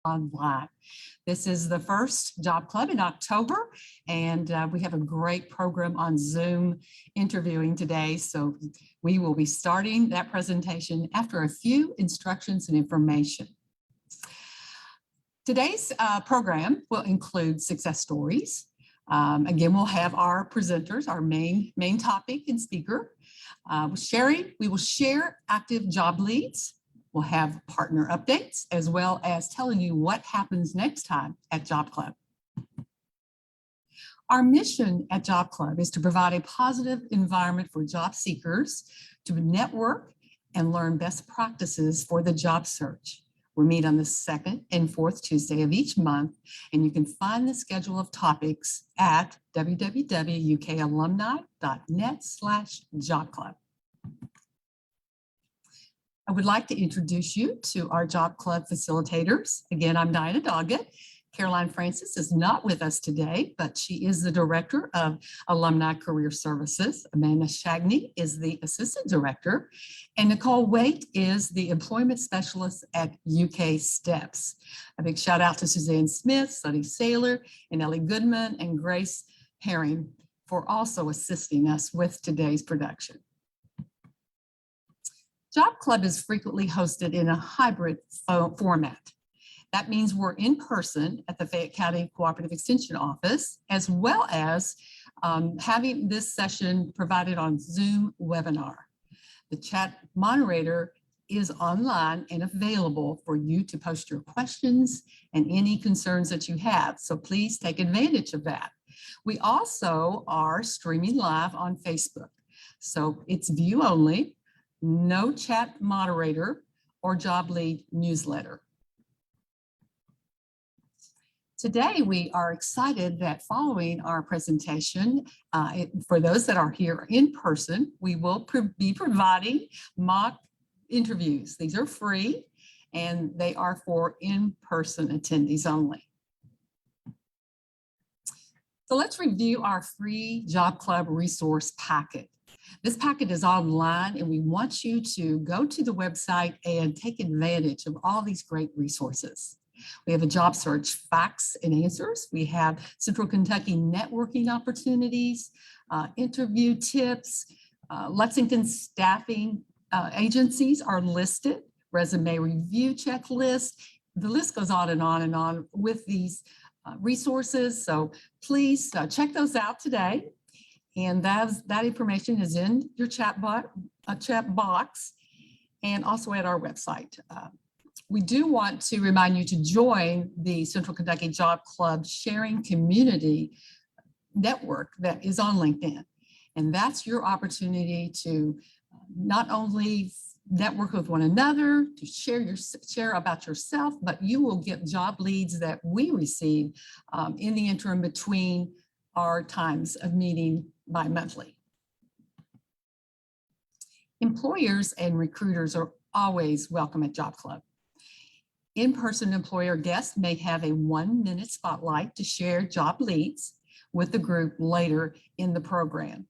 online. This is the first job club in October, and we have a great program on Zoom interviewing today. So we will be starting that presentation after a few instructions and information. Today's program will include success stories. Again, we'll have our presenters, our main topic and speaker. We will share active job leads. We'll have partner updates, as well as telling you what happens next time at Job Club. Our mission at Job Club is to provide a positive environment for job seekers to network and learn best practices for the job search. We meet on the second and fourth Tuesday of each month, and you can find the schedule of topics at www.ukalumni.net/jobclub. I would like to introduce you to our Job Club facilitators. Again, I'm Diana Doggett. Caroline Francis is not with us today, but she is the Director of Alumni Career Services. Amanda Shagney is the Assistant Director, and Nicole Waite is the Employment Specialist at UK STEPS. A big shout out to Suzanne Smith, Sunny Saylor, and Ellie Goodman, and Grace Herring for also assisting us with today's production. Job Club is frequently hosted in a hybrid format. That means we're in person at the Fayette County Cooperative Extension Office, as well as having this session provided on Zoom webinar. The chat moderator is online and available for you to post your questions and any concerns that you have. So please take advantage of that. We also are streaming live on Facebook. So it's view only, no chat moderator or job lead newsletter. Today, we are excited that following our presentation, for those that are here in person, we will be providing mock interviews. These are free and they are for in-person attendees only. So let's review our free Job Club resource packet. This packet is online, and we want you to go to the website and take advantage of all these great resources. We have a job search facts and answers. We have Central Kentucky networking opportunities, interview tips, Lexington staffing agencies are listed, resume review checklist. The list goes on and on with these resources. So please check those out today. And that information is in your chat box and also at our website. We do want to remind you to join the Central Kentucky Job Club sharing community network that is on LinkedIn. And that's your opportunity to not only network with one another, to share about yourself, but you will get job leads that we receive in the interim between our times of meeting bi-monthly. Employers and recruiters are always welcome at Job Club. In-person employer guests may have a 1-minute spotlight to share job leads with the group later in the program.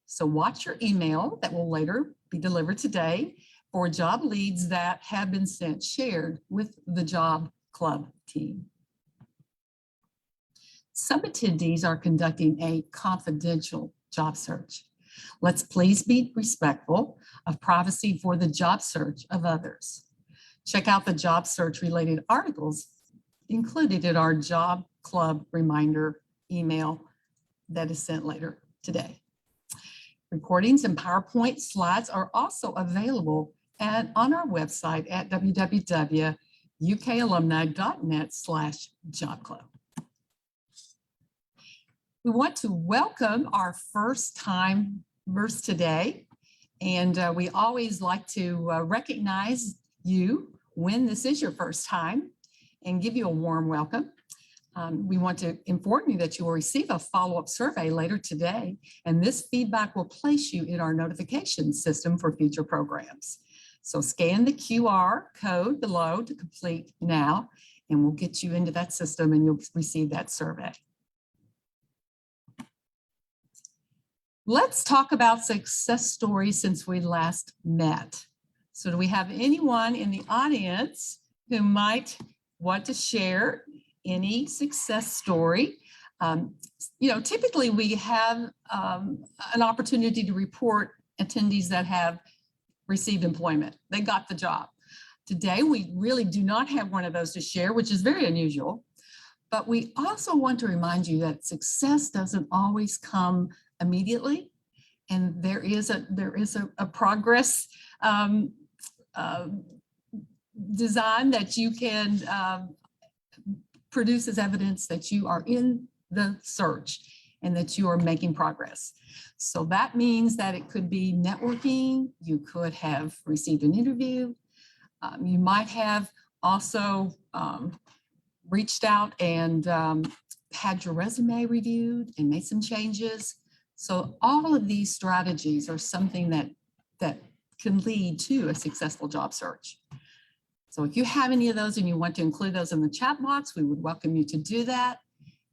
So watch your email that will later be delivered today for job leads that have been shared with the Job Club team. Some attendees are conducting a confidential job search. Let's please be respectful of privacy for the job search of others. Check out the job search related articles included in our Job Club reminder email that is sent later today. Recordings and PowerPoint slides are also available on our website at www.ukalumni.net/jobclub. We want to welcome our first timers today, and we always like to recognize you when this is your first time and give you a warm welcome. We want to inform you that you will receive a follow-up survey later today, and this feedback will place you in our notification system for future programs. So scan the QR code below to complete now, and we'll get you into that system and you'll receive that survey. Let's talk about success stories since we last met. So do we have anyone in the audience who might want to share any success story. Typically we have an opportunity to report attendees that have received employment. They got the job. Today, we really do not have one of those to share, which is very unusual. But we also want to remind you that success doesn't always come immediately. And there is a progress design that you can produce as evidence that you are in the search and that you are making progress. So that means that it could be networking, you could have received an interview, you might have also reached out and had your resume reviewed and made some changes. So all of these strategies are something that can lead to a successful job search. So if you have any of those and you want to include those in the chat box, we would welcome you to do that.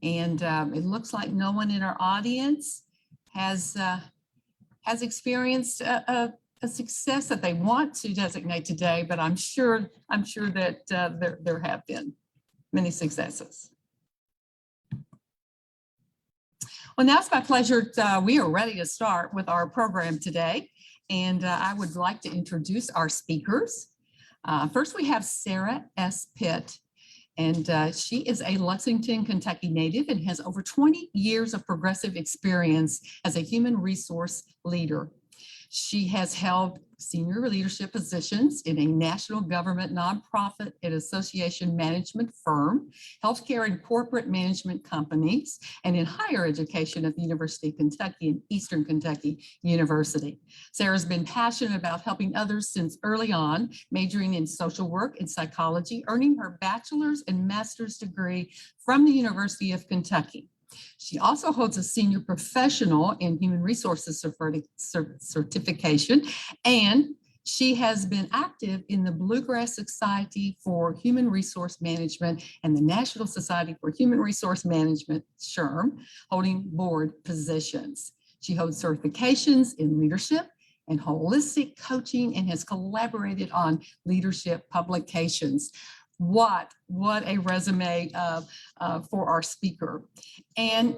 And it looks like no one in our audience has experienced a success that they want to designate today, but I'm sure that there have been many successes. Well, now it's my pleasure. We are ready to start with our program today, and I would like to introduce our speakers. First, we have Sarah S. Pitt, and she is a Lexington, Kentucky native and has over 20 years of progressive experience as a human resource leader. She has held senior leadership positions in a national government, nonprofit, and association management firm, healthcare and corporate management companies, and in higher education at the University of Kentucky and Eastern Kentucky University. Sarah's been passionate about helping others since early on, majoring in social work and psychology, earning her bachelor's and master's degree from the University of Kentucky. She also holds a senior professional in human resources certification, and she has been active in the Bluegrass Society for Human Resource Management and the National Society for Human Resource Management, SHRM, holding board positions. She holds certifications in leadership and holistic coaching and has collaborated on leadership publications. What a resume for our speaker. And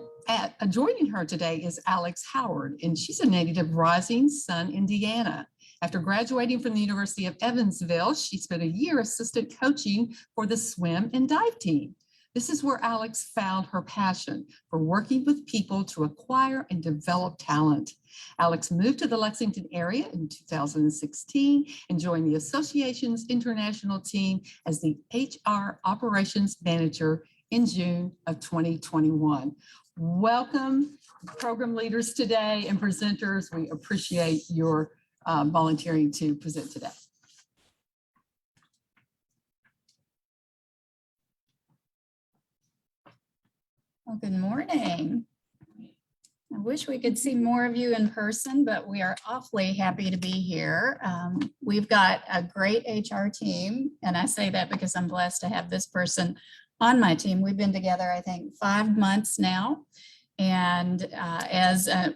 joining her today is Alex Howard, and she's a native of Rising Sun, Indiana. After graduating from the University of Evansville, she spent a year assistant coaching for the swim and dive team. This is where Alex found her passion for working with people to acquire and develop talent. Alex moved to the Lexington area in 2016 and joined the association's international team as the HR operations manager in June of 2021. Welcome, program leaders today and presenters. We appreciate your volunteering to present today. Well, good morning. I wish we could see more of you in person, but we are awfully happy to be here. We've got a great HR team, and I say that because I'm blessed to have this person on my team. We've been together, I think, 5 months now, and as a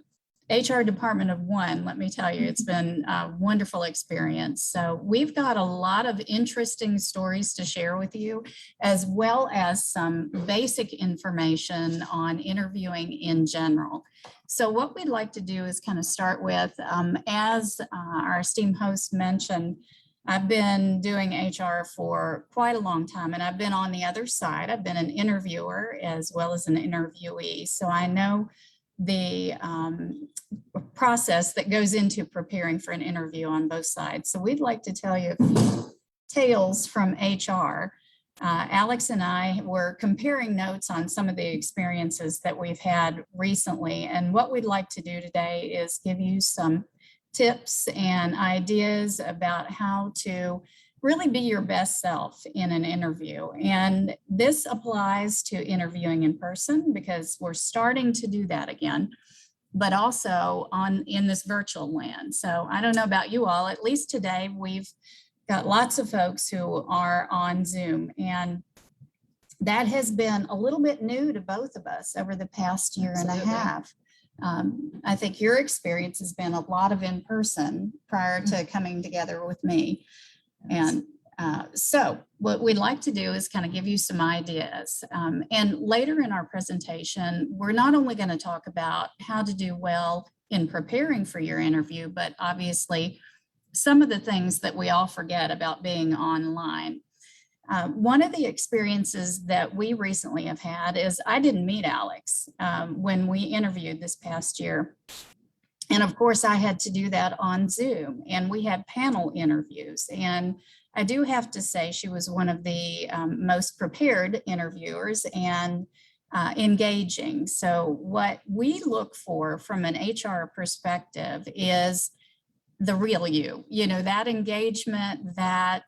HR department of one, let me tell you, it's been a wonderful experience. So we've got a lot of interesting stories to share with you, as well as some basic information on interviewing in general. So what we'd like to do is kind of start with, as our esteemed host mentioned, I've been doing HR for quite a long time, and I've been on the other side. I've been an interviewer as well as an interviewee. So I know the process that goes into preparing for an interview on both sides. So we'd like to tell you a few tales from HR. Alex and I were comparing notes on some of the experiences that we've had recently. And what we'd like to do today is give you some tips and ideas about how to really be your best self in an interview. And this applies to interviewing in person because we're starting to do that again, but also in this virtual land. So I don't know about you all, at least today we've got lots of folks who are on Zoom, and that has been a little bit new to both of us over the past year and a half. I think your experience has been a lot of in person prior to coming together with me. And So what we'd like to do is kind of give you some ideas. And later in our presentation, we're not only going to talk about how to do well in preparing for your interview, but obviously some of the things that we all forget about being online. One of the experiences that we recently have had is I didn't meet Alex when we interviewed this past year. And of course, I had to do that on Zoom, and we had panel interviews. And I do have to say she was one of the most prepared interviewers and engaging. So what we look for from an HR perspective is the real you know, that engagement, that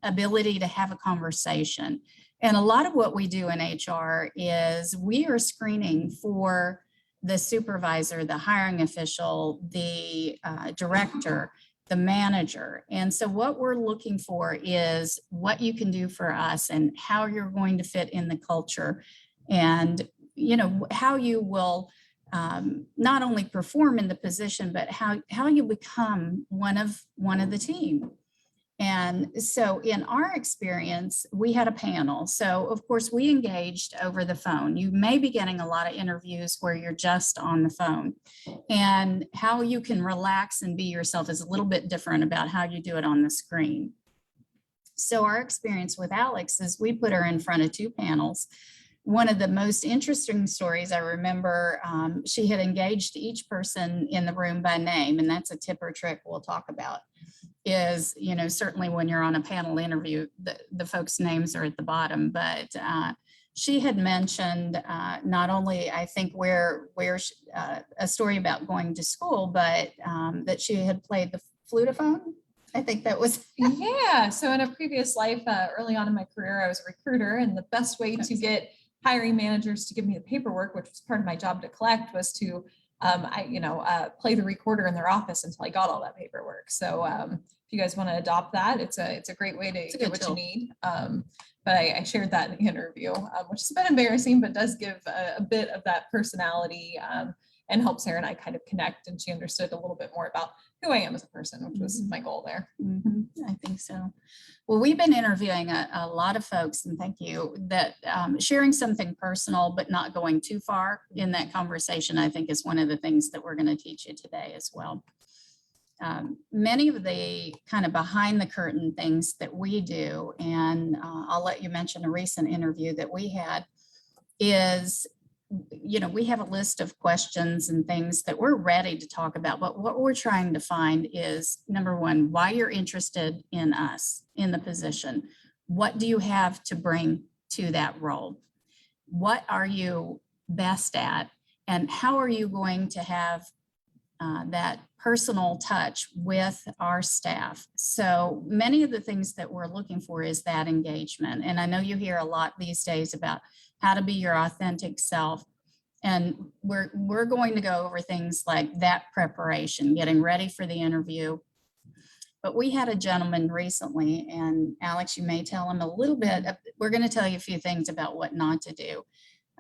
ability to have a conversation. And a lot of what we do in HR is we are screening for the supervisor, the hiring official, the director, the manager. And so what we're looking for is what you can do for us and how you're going to fit in the culture, and, you know, how you will not only perform in the position, but how you become one of the team. And so in our experience, we had a panel. So of course we engaged over the phone. You may be getting a lot of interviews where you're just on the phone, and how you can relax and be yourself is a little bit different about how you do it on the screen. So our experience with Alex is we put her in front of two panels. One of the most interesting stories I remember, she had engaged each person in the room by name, and that's a tip or trick we'll talk about. Is, you know, certainly when you're on a panel interview, the folks' names are at the bottom, but she had mentioned not only, I think, where a story about going to school, but that she had played the flutophone. I think that was. Yeah. So in a previous life, early on in my career, I was a recruiter, and the best way to get hiring managers to give me the paperwork, which was part of my job to collect, was to play the recorder in their office until I got all that paperwork. So if you guys want to adopt that, it's a great way to get what you need. But I shared that in the interview, which is a bit embarrassing, but does give a bit of that personality and helps Sarah and I kind of connect. And she understood a little bit more about who I am as a person, which was my goal there. I think so. Well, we've been interviewing a lot of folks, and thank you, that sharing something personal, but not going too far in that conversation, I think is one of the things that we're going to teach you today as well. Many of the kind of behind the curtain things that we do, and I'll let you mention a recent interview that we had, is, you know, we have a list of questions and things that we're ready to talk about, but what we're trying to find is, number one, why you're interested in us, in the position. What do you have to bring to that role? What are you best at? And how are you going to have that personal touch with our staff? So many of the things that we're looking for is that engagement. And I know you hear a lot these days about how to be your authentic self. And we're going to go over things like that preparation, getting ready for the interview. But we had a gentleman recently, and Alex, you may tell him a little bit. We're going to tell you a few things about what not to do.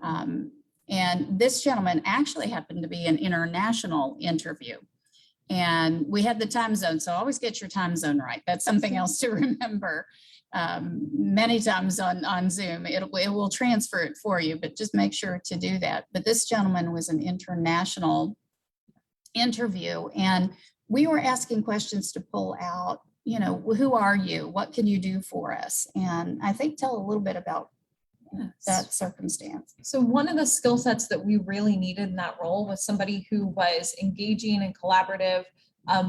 And this gentleman actually happened to be an international interview. And we had the time zone, so always get your time zone right. That's something else to remember. Many times on Zoom, it will transfer it for you, but just make sure to do that. But this gentleman was an international interview, and we were asking questions to pull out, you know, who are you? What can you do for us? And I think tell a little bit about that circumstance. So one of the skill sets that we really needed in that role was somebody who was engaging and collaborative.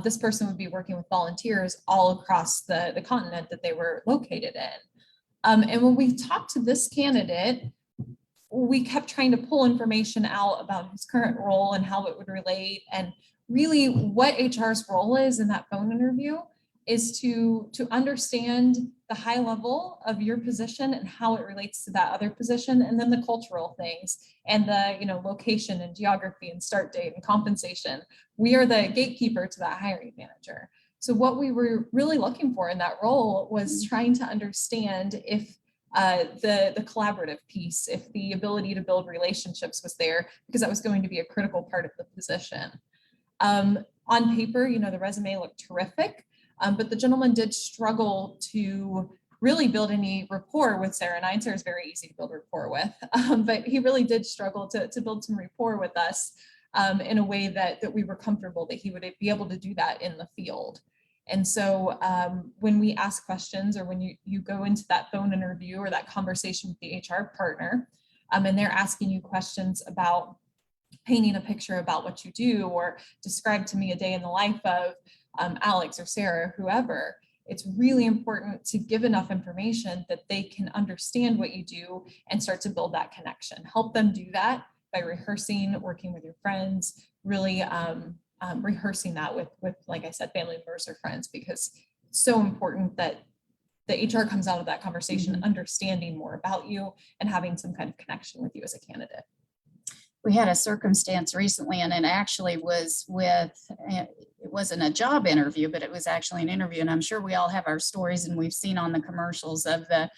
This person would be working with volunteers all across the continent that they were located in. And when we talked to this candidate, we kept trying to pull information out about his current role and how it would relate. And really what HR's role is in that phone interview is to understand the high level of your position and how it relates to that other position, and then the cultural things and the, you know, location and geography and start date and compensation. We are the gatekeeper to that hiring manager. So what we were really looking for in that role was trying to understand if the collaborative piece, if the ability to build relationships was there, because that was going to be a critical part of the position. On paper, you know, the resume looked terrific. But the gentleman did struggle to really build any rapport with Sarah and I. And Sarah's very easy to build rapport with, but he really did struggle to build some rapport with us in a way that we were comfortable that he would be able to do that in the field. And so when we ask questions, or when you go into that phone interview or that conversation with the HR partner, and they're asking you questions about painting a picture about what you do, or describe to me a day in the life of Alex or Sarah, or whoever, it's really important to give enough information that they can understand what you do and start to build that connection. Help them do that by rehearsing, working with your friends, really rehearsing that with, like I said, family members or friends, because it's so important that the HR comes out of that conversation understanding more about you and having some kind of connection with you as a candidate. We had a circumstance recently, and it actually was it wasn't a job interview, but it was actually an interview. And I'm sure we all have our stories, and we've seen on the commercials of the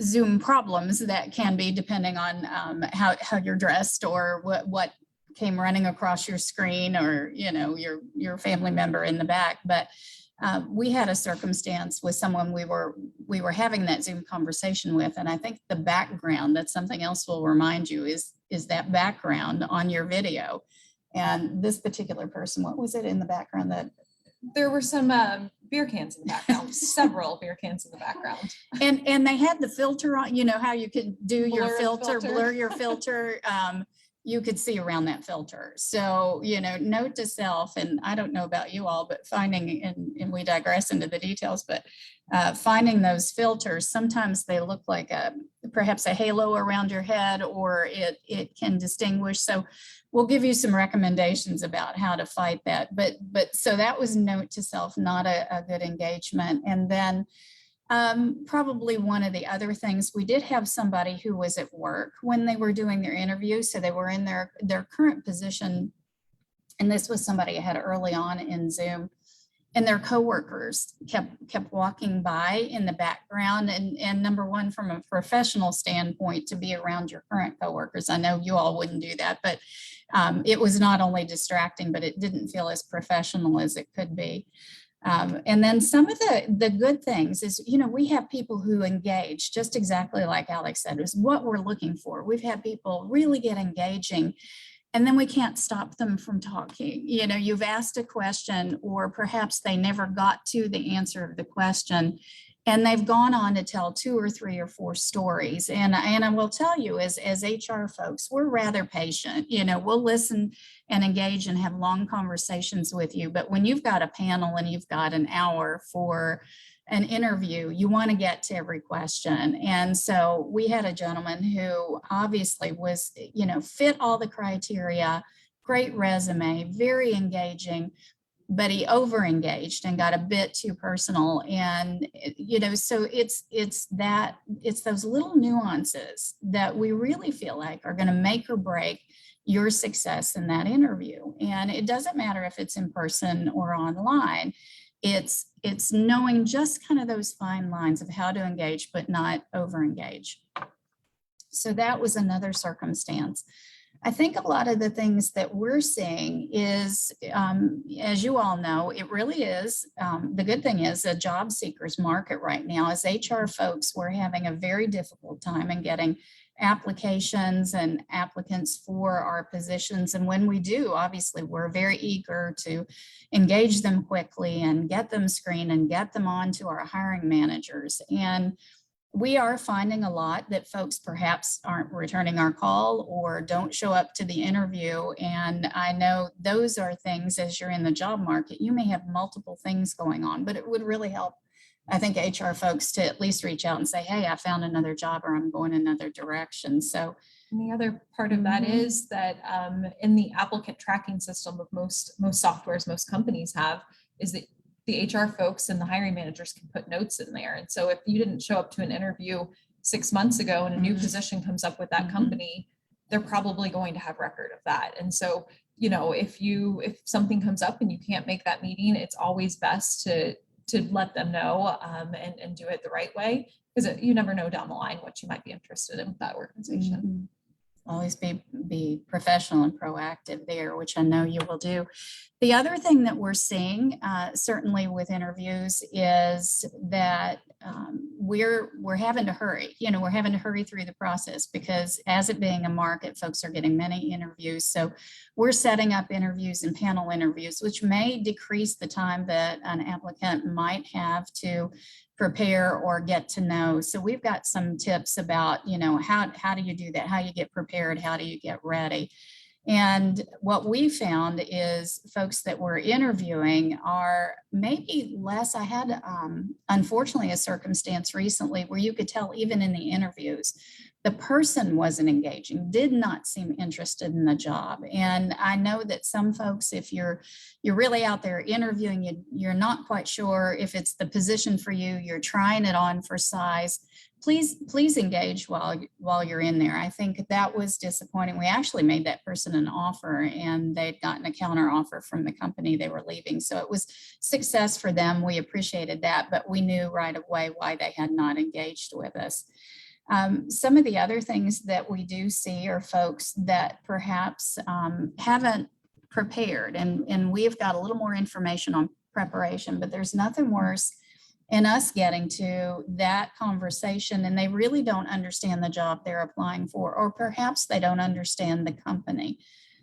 Zoom problems that can be, depending on how you're dressed, or what came running across your screen, or your family member in the back. But we had a circumstance with someone we were having that Zoom conversation with, and I think the background, that's something else we'll remind you, is that background on your video. And this particular person, what was it in the background? That there were some beer cans in the background, several beer cans in the background. And they had the filter on, how you can do your blur your filter. You could see around that filter. So, note to self, and I don't know about you all, but finding, and we digress into the details, but finding those filters, sometimes they look like perhaps a halo around your head, or it can distinguish. So we'll give you some recommendations about how to fight that. But so that was note to self, not a good engagement. And then probably one of the other things, we did have somebody who was at work when they were doing their interview. So they were in their current position. And this was somebody I had early on in Zoom, and their coworkers kept walking by in the background. And number one, from a professional standpoint, to be around your current coworkers, I know you all wouldn't do that, but it was not only distracting, but it didn't feel as professional as it could be. And then some of the good things is, we have people who engage, just exactly like Alex said, is what we're looking for. We've had people really get engaging, and then we can't stop them from talking. You've asked a question, or perhaps they never got to the answer of the question, and they've gone on to tell 2 or 3 or 4 stories. And I will tell you, as HR folks, we're rather patient. We'll listen and engage and have long conversations with you. But when you've got a panel and you've got an hour for an interview, you want to get to every question. And so we had a gentleman who obviously was, fit all the criteria, great resume, very engaging, but he over-engaged and got a bit too personal. And, so it's those little nuances that we really feel like are going to make or break your success in that interview. And it doesn't matter if it's in person or online. It's knowing just kind of those fine lines of how to engage, but not over-engage. So that was another circumstance. I think a lot of the things that we're seeing is, as you all know, it really is, the good thing is a job seekers market right now. As HR folks, we're having a very difficult time in getting applications and applicants for our positions. And when we do, obviously, we're very eager to engage them quickly and get them screened and get them on to our hiring managers. And we are finding a lot that folks perhaps aren't returning our call or don't show up to the interview. And I know those are things, as you're in the job market, you may have multiple things going on, but it would really help, I think, HR folks to at least reach out and say, hey, I found another job, or I'm going another direction. So, and the other part of that is that in the applicant tracking system of most softwares most companies have, is that the HR folks and the hiring managers can put notes in there. And so if you didn't show up to an interview 6 months ago and a new position comes up with that company, they're probably going to have record of that. And so, if something comes up and you can't make that meeting, it's always best to let them know and do it the right way, because you never know down the line what you might be interested in with that organization. always be professional and proactive there, which I know you will do. The other thing that we're seeing, certainly with interviews, is that we're having to hurry. We're having to hurry through the process because as it being a market, folks are getting many interviews. So we're setting up interviews and panel interviews, which may decrease the time that an applicant might have to prepare or get to know. So we've got some tips about, how do you do that? How you get prepared? How do you get ready? And what we found is folks that we're interviewing are maybe less. I had, unfortunately, a circumstance recently where you could tell even in the interviews, the person wasn't engaging, did not seem interested in the job. And I know that some folks, if you're really out there interviewing, you're not quite sure if it's the position for you, you're trying it on for size. Please engage while you're in there. I think that was disappointing. We actually made that person an offer and they'd gotten a counter offer from the company they were leaving. So it was success for them. We appreciated that, but we knew right away why they had not engaged with us. Some of the other things that we do see are folks that perhaps haven't prepared, and we've got a little more information on preparation, but there's nothing worse in us getting to that conversation and they really don't understand the job they're applying for, or perhaps they don't understand the company.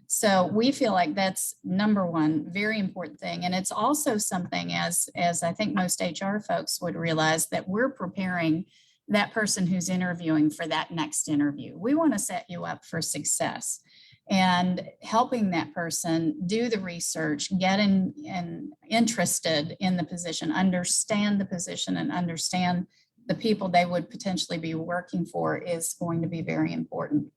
So we feel like that's number one, very important thing. And it's also something, as I think most HR folks would realize, that we're preparing that person who's interviewing for that next interview. We want to set you up for success, and helping that person do the research, get interested in the position, understand the position, and understand the people they would potentially be working for is going to be very important.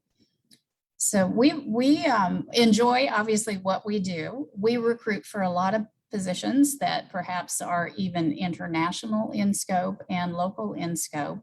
So we enjoy, obviously, what we do. We recruit for a lot of positions that perhaps are even international in scope and local in scope.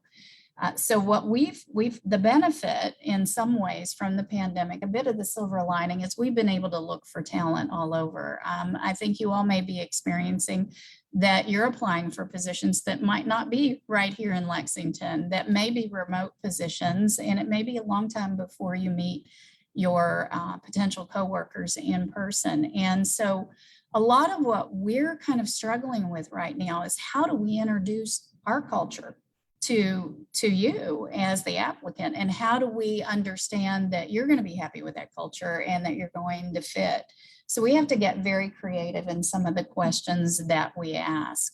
So what the benefit in some ways from the pandemic, a bit of the silver lining, is we've been able to look for talent all over. I think you all may be experiencing that you're applying for positions that might not be right here in Lexington, that may be remote positions, and it may be a long time before you meet your potential coworkers in person. And so a lot of what we're kind of struggling with right now is how do we introduce our culture to you as the applicant, and how do we understand that you're going to be happy with that culture and that you're going to fit. So we have to get very creative in some of the questions that we ask.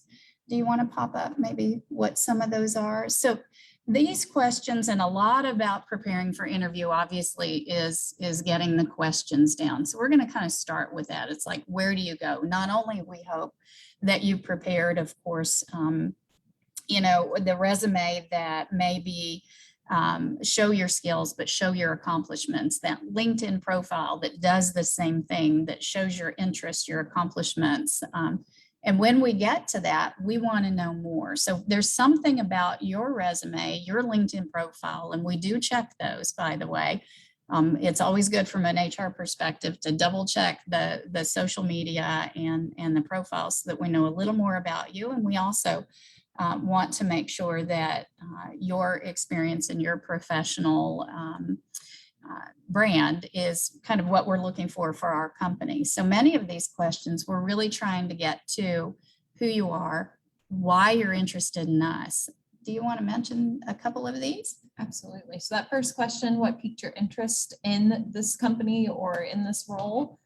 Do you want to pop up maybe what some of those are? So these questions, and a lot about preparing for interview, obviously, is getting the questions down. So we're going to kind of start with that. It's like, where do you go? Not only we hope that you prepared, of course, the resume that maybe show your skills, but show your accomplishments, that LinkedIn profile that does the same thing, that shows your interests, your accomplishments. And when we get to that, we want to know more. So there's something about your resume, your LinkedIn profile, and we do check those, by the way. It's always good from an HR perspective to double check the social media and the profiles so that we know a little more about you. And we also want to make sure that your experience and your professional brand is kind of what we're looking for our company. So many of these questions, we're really trying to get to who you are, why you're interested in us. Do you want to mention a couple of these? Absolutely. So that first question, what piqued your interest in this company or in this role?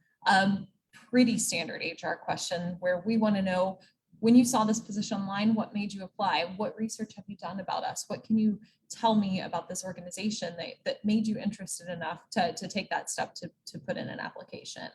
Pretty standard HR question where we want to know, when you saw this position online, what made you apply? What research have you done about us? What can you tell me about this organization that made you interested enough to take that step to put in an application?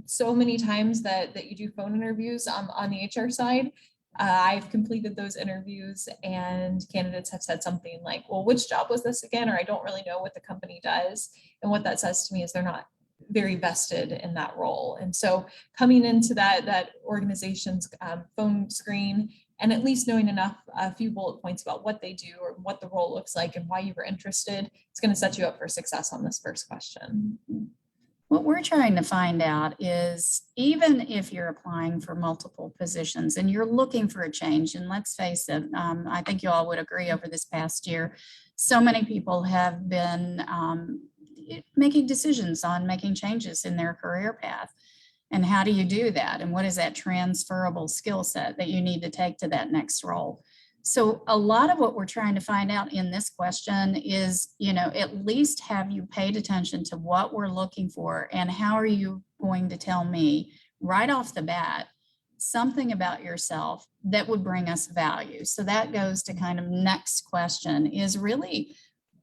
So many times that you do phone interviews on the HR side, I've completed those interviews and candidates have said something like, well, which job was this again? Or I don't really know what the company does. And what that says to me is they're not very vested in that role. And so coming into that organization's phone screen and at least knowing enough, a few bullet points about what they do or what the role looks like and why you were interested, it's going to set you up for success on this first question. What we're trying to find out is, even if you're applying for multiple positions and you're looking for a change, and let's face it, I think you all would agree over this past year, so many people have been making decisions on making changes in their career path. And how do you do that? And what is that transferable skill set that you need to take to that next role? So a lot of what we're trying to find out in this question is, at least have you paid attention to what we're looking for, and how are you going to tell me right off the bat something about yourself that would bring us value? So that goes to kind of next question is really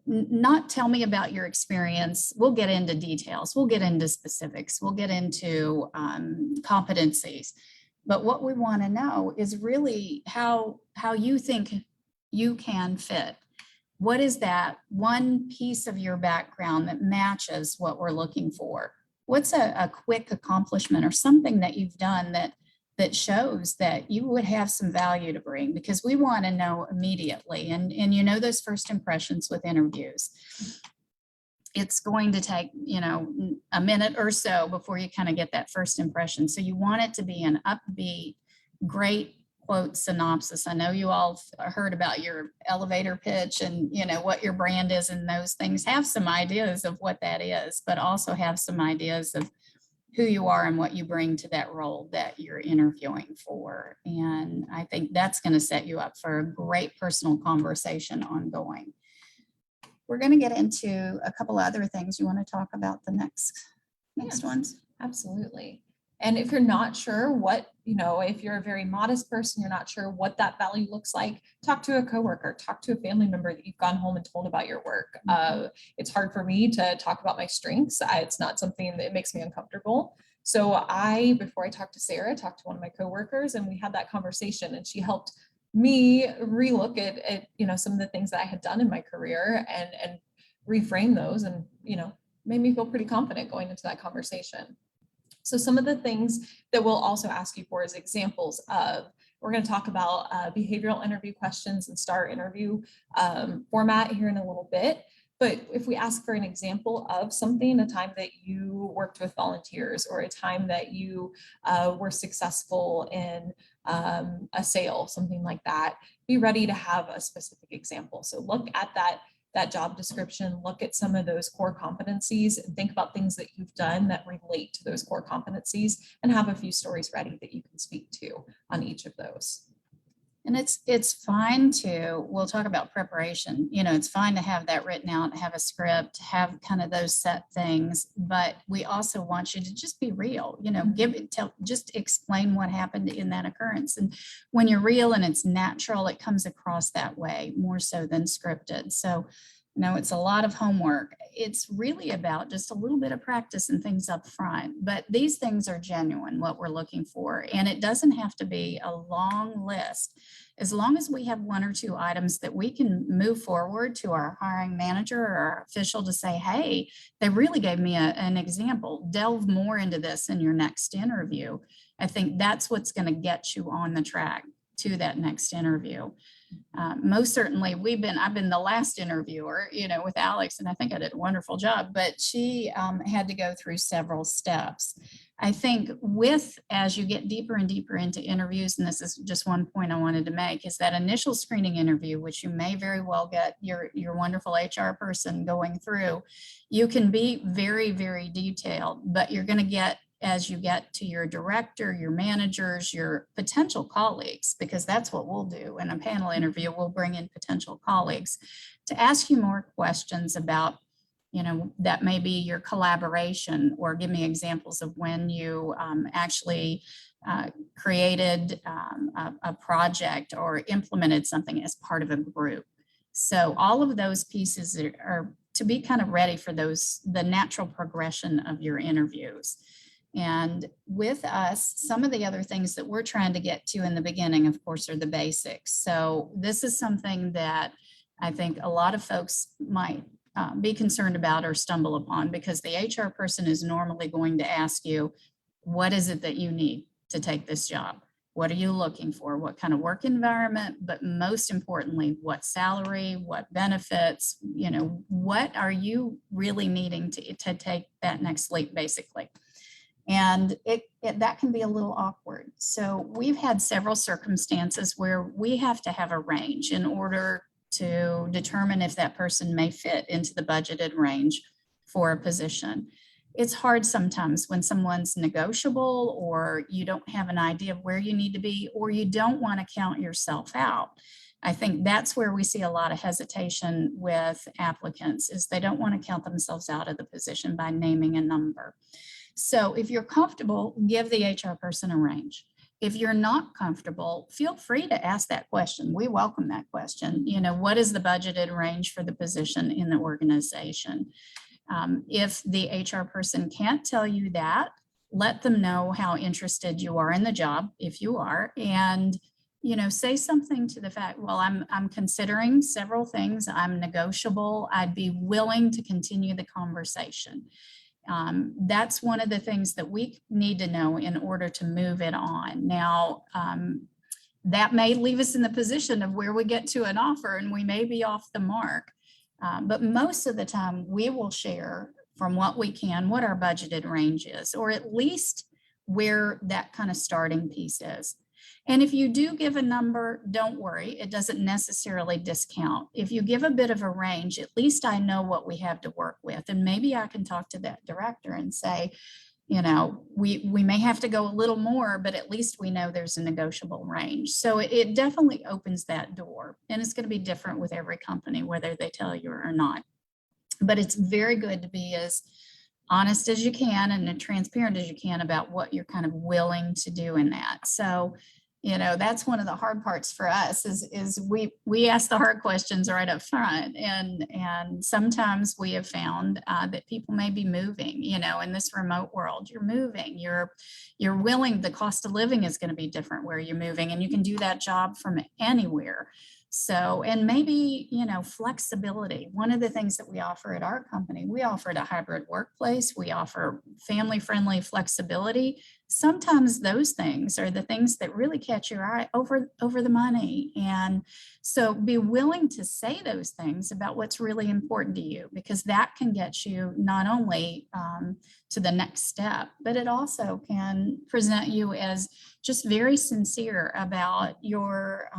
not tell me about your experience. We'll get into details. We'll get into specifics. We'll get into competencies. But what we want to know is really how you think you can fit. What is that one piece of your background that matches what we're looking for? What's a quick accomplishment or something that you've done that shows that you would have some value to bring? Because we want to know immediately. And those first impressions with interviews. It's going to take, a minute or so before you kind of get that first impression. So you want it to be an upbeat, great quote synopsis. I know you all heard about your elevator pitch and, what your brand is and those things. Have some ideas of what that is, but also have some ideas of who you are and what you bring to that role that you're interviewing for. And I think that's going to set you up for a great personal conversation ongoing. We're going to get into a couple other things. You want to talk about the next Yes. ones? Absolutely. And if you're not sure what, if you're a very modest person, you're not sure what that value looks like, talk to a coworker, talk to a family member that you've gone home and told about your work. It's hard for me to talk about my strengths. It's not something that makes me uncomfortable. So before I talked to Sarah, talked to one of my coworkers, and we had that conversation, and she helped me relook at some of the things that I had done in my career and reframe those, and made me feel pretty confident going into that conversation. So some of the things that we'll also ask you for is examples of, we're going to talk about behavioral interview questions and STAR interview format here in a little bit. But if we ask for an example of something, a time that you worked with volunteers, or a time that you were successful in a sale, something like that, be ready to have a specific example. So look at that job description, look at some of those core competencies, and think about things that you've done that relate to those core competencies, and have a few stories ready that you can speak to on each of those. And it's fine we'll talk about preparation. It's fine to have that written out, have a script, have kind of those set things, but we also want you to just be real, just explain what happened in that occurrence. And when you're real and it's natural, it comes across that way more so than scripted. So, it's a lot of homework. It's really about just a little bit of practice and things up front, but these things are genuine, what we're looking for. And it doesn't have to be a long list. As long as we have one or two items that we can move forward to our hiring manager or our official to say, hey, they really gave me an example. Delve more into this in your next interview. I think that's what's going to get you on the track to that next interview. Most certainly I've been the last interviewer, with Alex, and I think I did a wonderful job, but she had to go through several steps. I think as you get deeper and deeper into interviews, and this is just one point I wanted to make, is that initial screening interview, which you may very well get your wonderful HR person going through. You can be very, very detailed, but you're going to get, as you get to your director, your managers, your potential colleagues, because that's what we'll do in a panel interview. We'll bring in potential colleagues to ask you more questions about, that may be your collaboration, or give me examples of when you actually created a project or implemented something as part of a group. So all of those pieces are to be kind of ready for the natural progression of your interviews. And with us, some of the other things that we're trying to get to in the beginning, of course, are the basics. So this is something that I think a lot of folks might be concerned about or stumble upon, because the HR person is normally going to ask you, what is it that you need to take this job? What are you looking for? What kind of work environment? But most importantly, what salary, what benefits, what are you really needing to take that next leap, basically? And that can be a little awkward. So we've had several circumstances where we have to have a range in order to determine if that person may fit into the budgeted range for a position. It's hard sometimes when someone's negotiable, or you don't have an idea of where you need to be, or you don't want to count yourself out. I think that's where we see a lot of hesitation with applicants, is they don't want to count themselves out of the position by naming a number. So if you're comfortable, give the HR person a range. If you're not comfortable, feel free to ask that question. We welcome that question. You know, what is the budgeted range for the position in the organization? If the HR person can't tell you that, let them know how interested you are in the job, if you are, and you know, say something to the fact, well, I'm considering several things. I'm negotiable. I'd be willing to continue the conversation. That's one of the things that we need to know in order to move it on. Now, that may leave us in the position of where we get to an offer and we may be off the mark. But most of the time we will share from what we can, what our budgeted range is, or at least where that kind of starting piece is. And if you do give a number, don't worry, it doesn't necessarily discount. If you give a bit of a range, at least I know what we have to work with. And maybe I can talk to that director and say, you know, we may have to go a little more, but at least we know there's a negotiable range. So it definitely opens that door. And it's going to be different with every company, whether they tell you or not. But it's very good to be as honest as you can and as transparent as you can about what you're kind of willing to do in that. So, you know, that's one of the hard parts for us is we ask the hard questions right up front. And sometimes we have found that people may be moving, you know, in this remote world, you're moving, you're willing, the cost of living is going to be different where you're moving, and you can do that job from anywhere. So, and maybe, you know, flexibility. One of the things that we offer at our company, we offer a hybrid workplace. We offer family-friendly flexibility. Sometimes those things are the things that really catch your eye over the money. And so be willing to say those things about what's really important to you, because that can get you not only to the next step, but it also can present you as just very sincere about your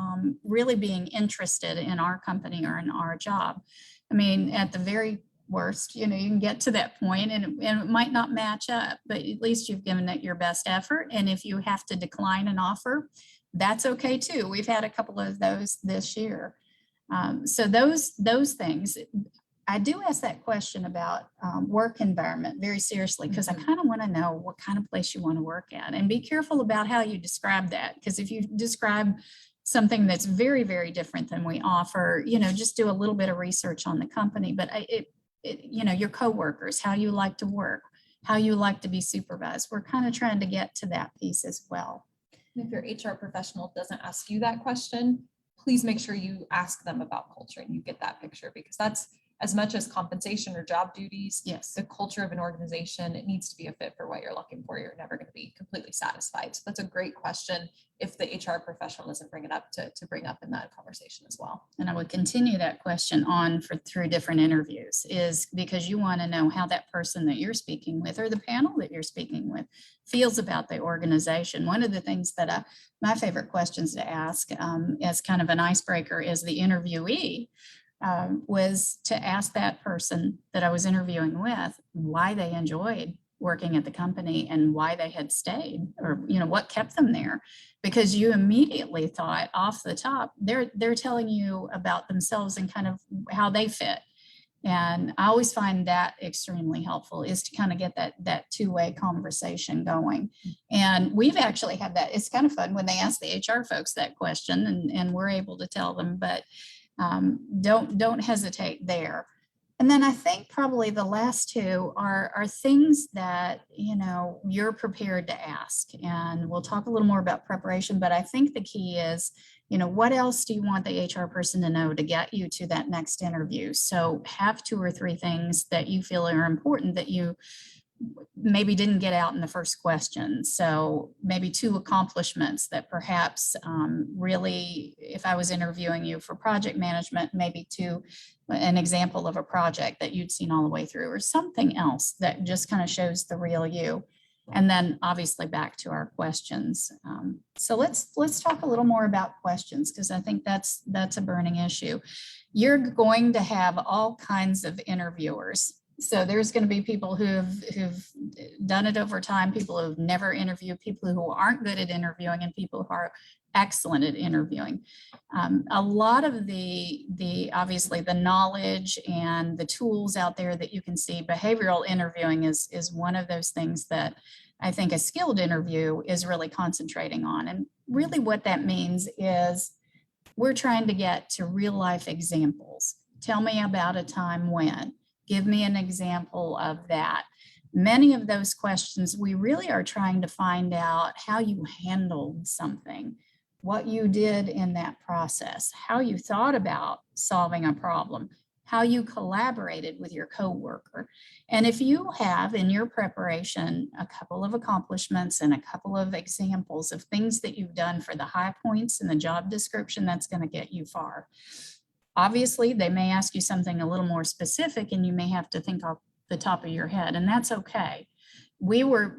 really being interested in our company or in our job. I mean, at the very worst, you know, you can get to that point and it might not match up, but at least you've given it your best effort. And if you have to decline an offer, that's okay too. We've had a couple of those this year. So those things, I do ask that question about work environment very seriously, because I kind of want to know what kind of place you want to work at, and be careful about how you describe that. Because if you describe something that's very, very different than we offer, you know, just do a little bit of research on the company. But you know, your coworkers, how you like to work, how you like to be supervised. We're kind of trying to get to that piece as well. If your HR professional doesn't ask you that question, please make sure you ask them about culture and you get that picture, because that's as much as compensation or job duties. Yes. The culture of an organization, it needs to be a fit for what you're looking for. You're never going to be completely satisfied. So that's a great question if the HR professional doesn't bring it up to bring up in that conversation as well. And I would continue that question on through different interviews, is because you want to know how that person that you're speaking with, or the panel that you're speaking with, feels about the organization. One of the things that my favorite questions to ask as kind of an icebreaker is the interviewee was to ask that person that I was interviewing with why they enjoyed working at the company and why they had stayed, or, you know, what kept them there. Because you immediately thought off the top, they're telling you about themselves and kind of how they fit. And I always find that extremely helpful, is to kind of get that two-way conversation going. And we've actually had that. It's kind of fun when they ask the HR folks that question, and we're able to tell them, but don't hesitate there. And then I think probably the last two are things that, you know, you're prepared to ask. And we'll talk a little more about preparation, but I think the key is, you know, what else do you want the HR person to know to get you to that next interview? So have 2 or 3 things that you feel are important that you maybe didn't get out in the first question. So maybe 2 accomplishments that perhaps really, if I was interviewing you for project management, maybe 2, an example of a project that you'd seen all the way through, or something else that just kind of shows the real you. And then obviously back to our questions. So let's talk a little more about questions, because I think that's a burning issue. You're going to have all kinds of interviewers. So there's going to be people who've done it over time, people who've never interviewed, people who aren't good at interviewing, and people who are excellent at interviewing. A lot of the obviously the knowledge and the tools out there that you can see, behavioral interviewing is one of those things that I think a skilled interview is really concentrating on. And really what that means is we're trying to get to real life examples. Tell me about a time when. Give me an example of that. Many of those questions, we really are trying to find out how you handled something, what you did in that process, how you thought about solving a problem, how you collaborated with your coworker. And if you have in your preparation a couple of accomplishments and a couple of examples of things that you've done for the high points in the job description, that's going to get you far. Obviously, they may ask you something a little more specific and you may have to think off the top of your head, and that's okay. We were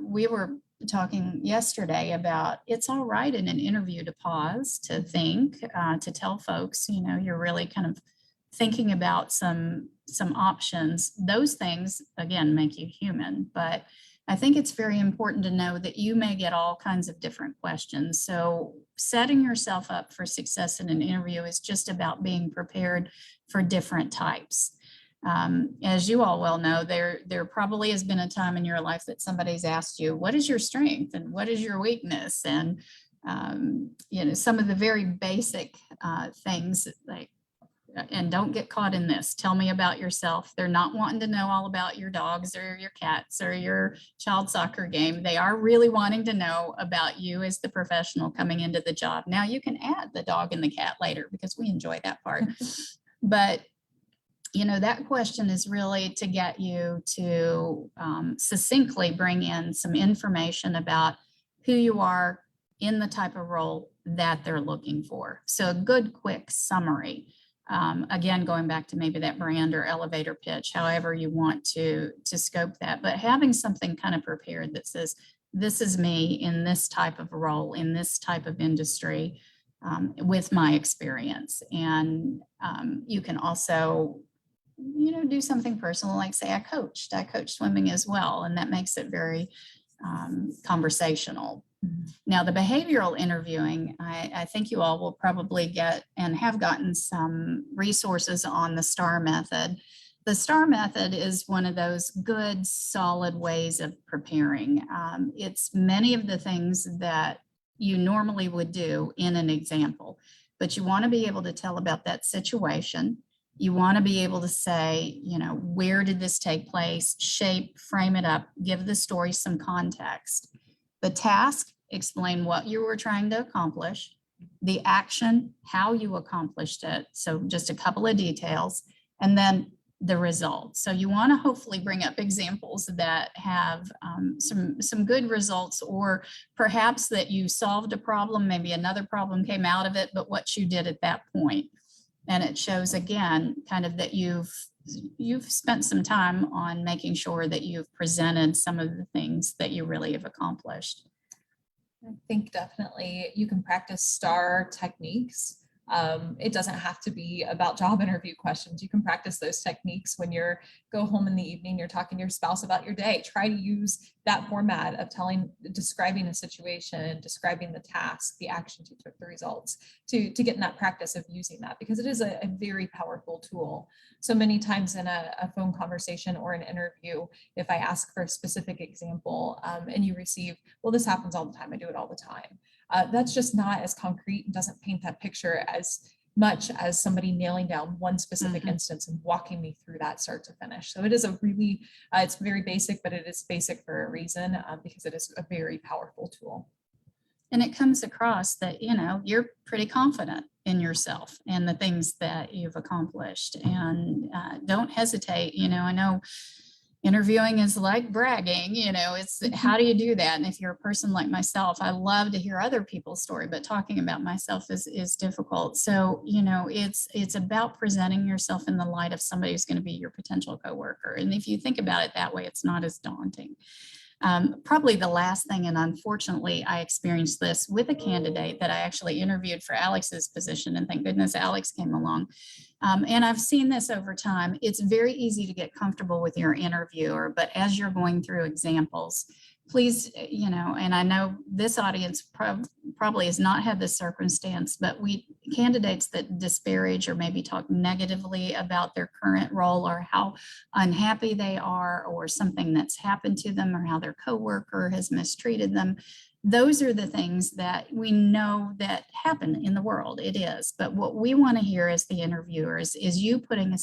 talking yesterday about it's all right in an interview to pause, to think, to tell folks, you know, you're really kind of thinking about some options. Those things, again, make you human, but I think it's very important to know that you may get all kinds of different questions. So setting yourself up for success in an interview is just about being prepared for different types. As you all well know, there probably has been a time in your life that somebody's asked you, what is your strength and what is your weakness? And, you know, some of the very basic things like, and don't get caught in this. Tell me about yourself. They're not wanting to know all about your dogs or your cats or your child soccer game. They are really wanting to know about you as the professional coming into the job. Now you can add the dog and the cat later because we enjoy that part. But you know, that question is really to get you to succinctly bring in some information about who you are in the type of role that they're looking for. So a good quick summary. Again, going back to maybe that brand or elevator pitch, however you want to scope that, but having something kind of prepared that says, this is me in this type of role, in this type of industry, with my experience. And you can also, you know, do something personal, like say I coached swimming as well. And that makes it very conversational. Now, the behavioral interviewing, I think you all will probably get and have gotten some resources on the STAR method. The STAR method is one of those good, solid ways of preparing. It's many of the things that you normally would do in an example, but you want to be able to tell about that situation. You want to be able to say, you know, where did this take place, shape, frame it up, give the story some context. The task, explain what you were trying to accomplish. The action, how you accomplished it. So just a couple of details. And then the result. So you want to hopefully bring up examples that have some good results, or perhaps that you solved a problem, maybe another problem came out of it, but what you did at that point. And it shows again, kind of that you've spent some time on making sure that you've presented some of the things that you really have accomplished. I think definitely you can practice STAR techniques. It doesn't have to be about job interview questions. You can practice those techniques when you're go home in the evening, you're talking to your spouse about your day. Try to use that format of describing a situation, describing the task, the actions you took, the results, to get in that practice of using that, because it is a very powerful tool. So many times in a phone conversation or an interview, if I ask for a specific example and you receive, well, this happens all the time, I do it all the time. That's just not as concrete and doesn't paint that picture as much as somebody nailing down one specific instance and walking me through that start to finish. So it is a really, it's very basic, but it is basic for a reason because it is a very powerful tool. And it comes across that, you know, you're pretty confident in yourself and the things that you've accomplished, and don't hesitate. You know, I know interviewing is like bragging, you know, it's how do you do that? And if you're a person like myself, I love to hear other people's story, but talking about myself is difficult. So, you know, it's about presenting yourself in the light of somebody who's going to be your potential coworker. And if you think about it that way, it's not as daunting. Probably the last thing, and unfortunately I experienced this with a candidate that I actually interviewed for Alex's position, and thank goodness Alex came along. And I've seen this over time. It's very easy to get comfortable with your interviewer, but as you're going through examples, please, and I know this audience probably has not had this circumstance, but candidates that disparage or maybe talk negatively about their current role or how unhappy they are or something that's happened to them or how their coworker has mistreated them. Those are the things that we know that happen in the world. It is. But what we want to hear as the interviewers is you putting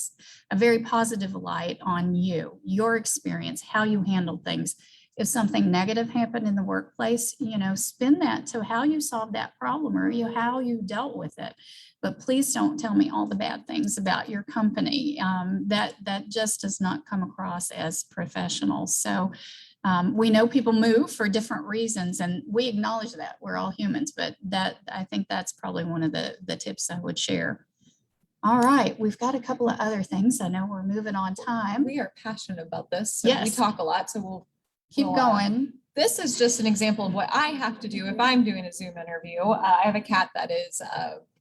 a very positive light on you, your experience, how you handled things. If something negative happened in the workplace, spin that to how you solved that problem or how you dealt with it. But please don't tell me all the bad things about your company. That just does not come across as professional. So we know people move for different reasons, and we acknowledge that we're all humans, but I think that's probably one of the tips I would share. All right, we've got a couple of other things. I know we're moving on time. We are passionate about this. So Yes. We talk a lot, so we'll Keep going. This is just an example of what I have to do if I'm doing a Zoom interview. I have a cat that is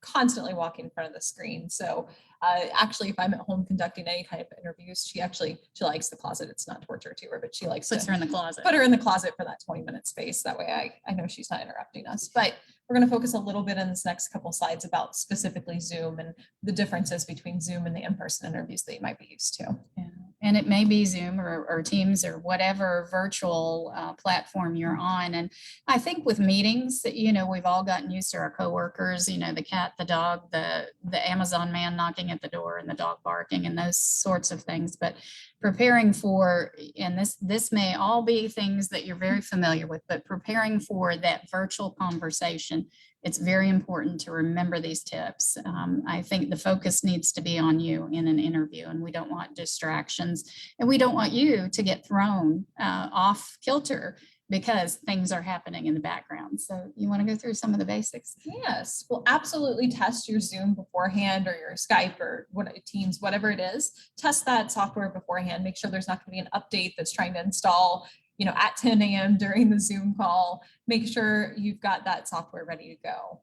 constantly walking in front of the screen. So actually, if I'm at home conducting any kind of interviews, she likes the closet. It's not torture to her, but she likes Puts to her in the closet. put her in the closet for that 20-minute space. That way I know she's not interrupting us. But we're going to focus a little bit in this next couple slides about specifically Zoom and the differences between Zoom and the in-person interviews that you might be used to. Yeah. And it may be Zoom or Teams or whatever virtual platform you're on. And I think with meetings that, we've all gotten used to our coworkers, the cat, the dog, the Amazon man knocking at the door and the dog barking and those sorts of things. But preparing for, and this may all be things that you're very familiar with, but preparing for that virtual conversation, it's very important to remember these tips. I think the focus needs to be on you in an interview, and we don't want distractions, and we don't want you to get thrown off kilter because things are happening in the background. So you want to go through some of the basics? Yes, well, absolutely test your Zoom beforehand or your Skype or Teams, whatever it is. Test that software beforehand. Make sure there's not going to be an update that's trying to install at 10 a.m. during the Zoom call. Make sure you've got that software ready to go.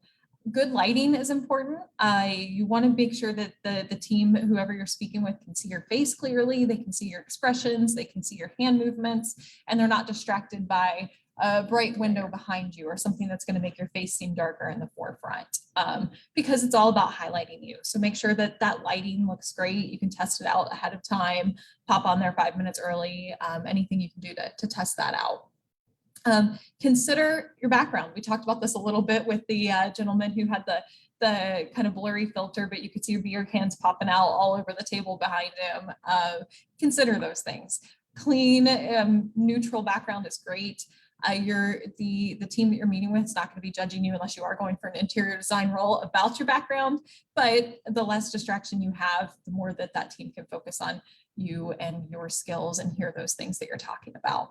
Good lighting is important. You want to make sure that the team, whoever you're speaking with, can see your face clearly. They can see your expressions. They can see your hand movements, and they're not distracted by a bright window behind you or something that's going to make your face seem darker in the forefront, because it's all about highlighting you. So make sure that lighting looks great. You can test it out ahead of time, pop on there 5 minutes early, anything you can do to test that out. Consider your background. We talked about this a little bit with the gentleman who had the kind of blurry filter, but you could see your beer cans popping out all over the table behind him. Consider those things. Clean, neutral background is great. The team that you're meeting with is not going to be judging you unless you are going for an interior design role about your background, but the less distraction you have, the more that team can focus on you and your skills and hear those things that you're talking about.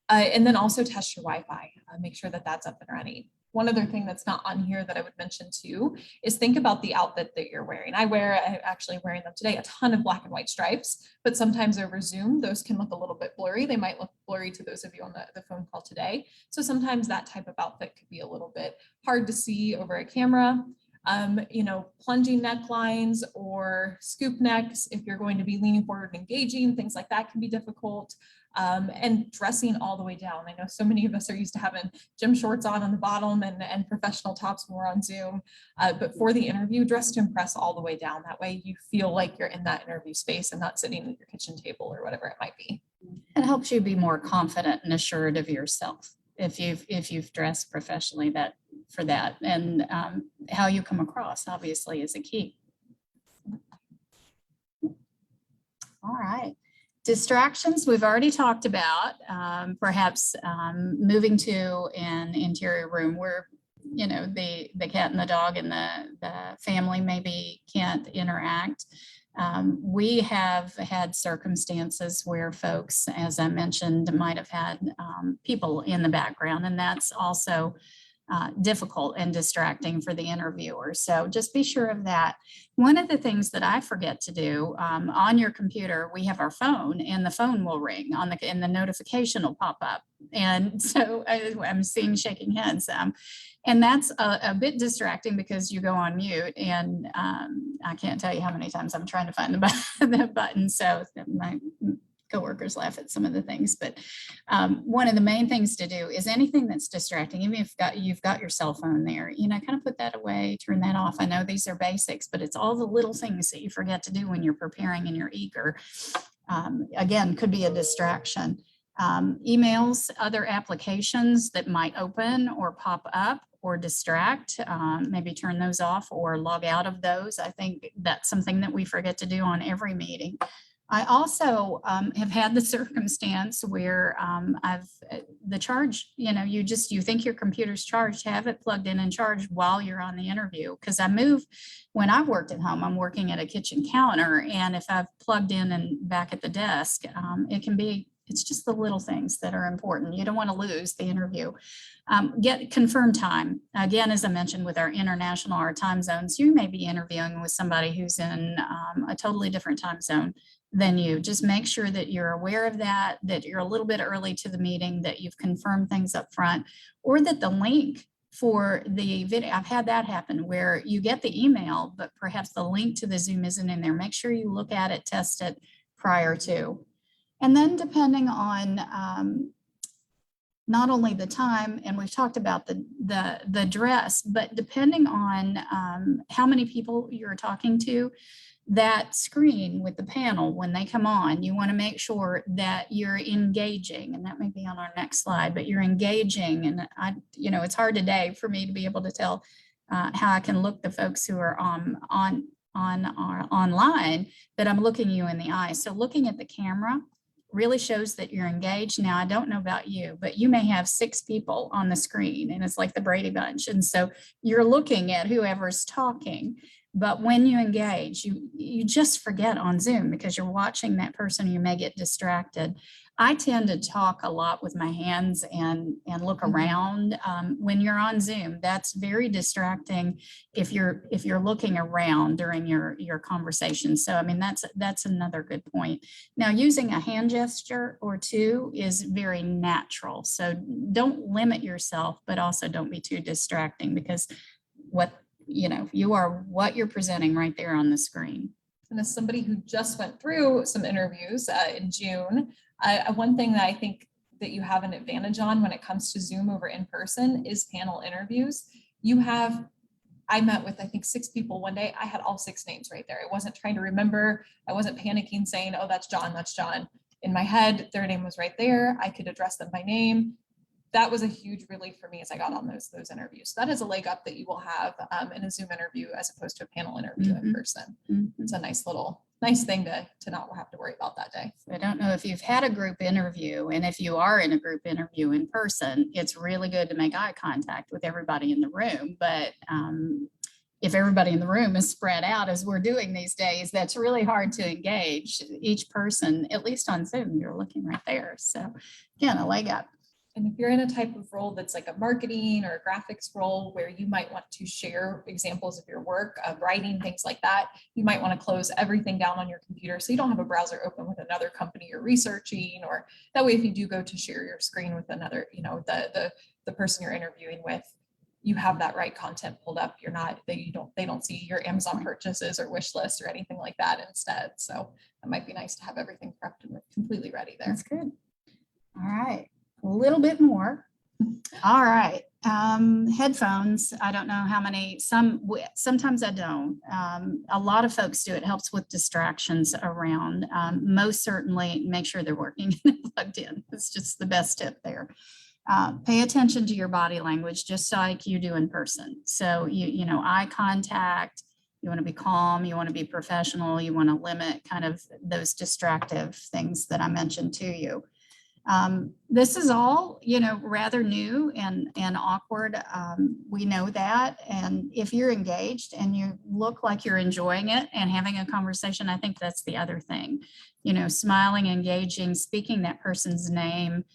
And then also test your Wi-Fi. Make sure that that's up and running. One other thing that's not on here that I would mention too is think about the outfit that you're wearing. I'm actually wearing them today, a ton of black and white stripes, but sometimes over Zoom, those can look a little bit blurry. They might look blurry to those of you on the phone call today. So sometimes that type of outfit could be a little bit hard to see over a camera. Plunging necklines or scoop necks, if you're going to be leaning forward and engaging, things like that can be difficult. And dressing all the way down. I know so many of us are used to having gym shorts on the bottom and professional tops when we're on Zoom. But for the interview, dress to impress all the way down. That way you feel like you're in that interview space and not sitting at your kitchen table or whatever it might be. It helps you be more confident and assured of yourself if you've dressed professionally for that. And how you come across obviously is a key. All right. Distractions we've already talked about, perhaps moving to an interior room where, the cat and the dog and the family maybe can't interact. We have had circumstances where folks, as I mentioned, might have had people in the background, and that's also difficult and distracting for the interviewer. So just be sure of that. One of the things that I forget to do on your computer, we have our phone, and the phone will ring and the notification will pop up. And so I'm seeing shaking heads. And that's a bit distracting because you go on mute, and I can't tell you how many times I'm trying to find the button. So my coworkers laugh at some of the things, but one of the main things to do is anything that's distracting, even if you've got your cell phone there, kind of put that away, turn that off. I know these are basics, but it's all the little things that you forget to do when you're preparing and you're eager. Again, could be a distraction. Emails, other applications that might open or pop up or distract, maybe turn those off or log out of those. I think that's something that we forget to do on every meeting. I also have had the circumstance where the charge, you think your computer's charged, have it plugged in and charged while you're on the interview. Because when I've worked at home, I'm working at a kitchen counter, and if I've plugged in and back at the desk, it's just the little things that are important. You don't want to lose the interview. Get confirmed time. Again, as I mentioned, with our time zones, you may be interviewing with somebody who's in a totally different time zone than you. Just make sure that you're aware of that you're a little bit early to the meeting, that you've confirmed things up front, or that the link for the video, I've had that happen where you get the email, but perhaps the link to the Zoom isn't in there. Make sure you look at it, test it prior to. And then depending on not only the time, and we've talked about the dress, but depending on how many people you're talking to, that screen with the panel, when they come on, you want to make sure that you're engaging, and that may be on our next slide, but you're engaging. And it's hard today for me to be able to tell how I can look the folks who are online that I'm looking you in the eye. So looking at the camera really shows that you're engaged. Now, I don't know about you, but you may have 6 people on the screen, and it's like the Brady Bunch. And so you're looking at whoever's talking. But when you engage, you just forget on Zoom because you're watching that person. You may get distracted. I tend to talk a lot with my hands and look around when you're on Zoom. That's very distracting if you're looking around during your conversation. So I mean, that's another good point. Now, using a hand gesture or two is very natural. So don't limit yourself, but also don't be too distracting, because you are what you're presenting right there on the screen. And as somebody who just went through some interviews in June, one thing that I think that you have an advantage on when it comes to Zoom over in person is panel interviews. I met with, I think, 6 people one day. I had all 6 names right there. I wasn't trying to remember. I wasn't panicking saying, oh, that's John, that's John. In my head, their name was right there. I could address them by name. That was a huge relief for me as I got on those interviews. So that is a leg up that you will have in a Zoom interview as opposed to a panel interview in person. It's a nice thing to not have to worry about that day. I don't know if you've had a group interview, and if you are in a group interview in person, it's really good to make eye contact with everybody in the room. But if everybody in the room is spread out as we're doing these days, that's really hard to engage each person. At least on Zoom, you're looking right there. So again, a leg up. And if you're in a type of role that's like a marketing or a graphics role where you might want to share examples of your work, of writing, things like that, you might want to close everything down on your computer so you don't have a browser open with another company you're researching, or that way if you do go to share your screen with another, the person you're interviewing with, you have that right content pulled up. They don't see your Amazon purchases or wish list or anything like that instead. So it might be nice to have everything prepped and completely ready there. That's good. All right. A little bit more. All right. Headphones. I don't know how many, sometimes I don't. A lot of folks do. It helps with distractions around. Most certainly make sure they're working and plugged in. It's just the best tip there. Pay attention to your body language, just like you do in person. So eye contact, you want to be calm, you want to be professional, you want to limit kind of those distractive things that I mentioned to you. This is all, rather new and awkward. We know that. And if you're engaged and you look like you're enjoying it and having a conversation, I think that's the other thing, smiling, engaging, speaking that person's name.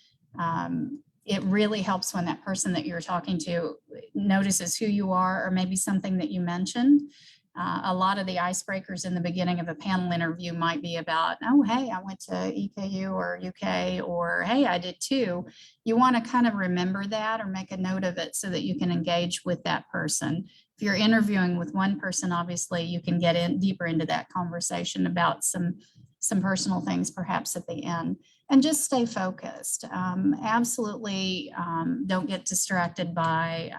it really helps when that person that you're talking to notices who you are, or maybe something that you mentioned. A lot of the icebreakers in the beginning of a panel interview might be about, oh, hey, I went to EKU or UK, or hey, I did too. You want to kind of remember that or make a note of it so that you can engage with that person. If you're interviewing with one person, obviously you can get in deeper into that conversation about some personal things perhaps at the end, and just stay focused. Absolutely don't get distracted by,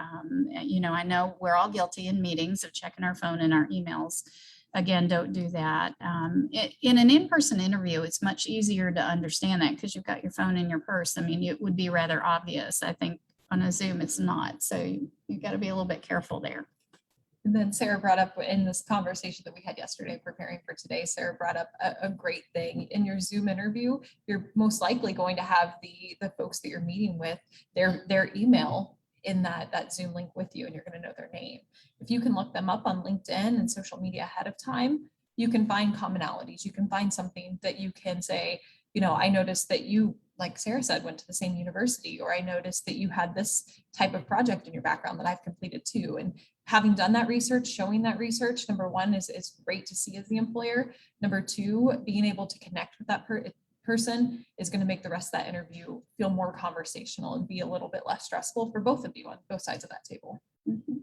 I know we're all guilty in meetings of checking our phone and our emails. Again, don't do that. In an in-person interview, it's much easier to understand that because you've got your phone in your purse. I mean, it would be rather obvious. I think on a Zoom, it's not. So you've got to be a little bit careful there. And then Sarah brought up in this conversation that we had yesterday preparing for today, Sarah brought up a great thing. In your Zoom interview, you're most likely going to have the folks that you're meeting with, their email in that Zoom link with you, and you're going to know their name. If you can look them up on LinkedIn and social media ahead of time, you can find commonalities. You can find something that you can say, I noticed that you, like Sarah said, went to the same university, or I noticed that you had this type of project in your background that I've completed too. And having done that research, showing that research, number one, is great to see as the employer. Number two, being able to connect with that person is going to make the rest of that interview feel more conversational and be a little bit less stressful for both of you on both sides of that table. Mm-hmm.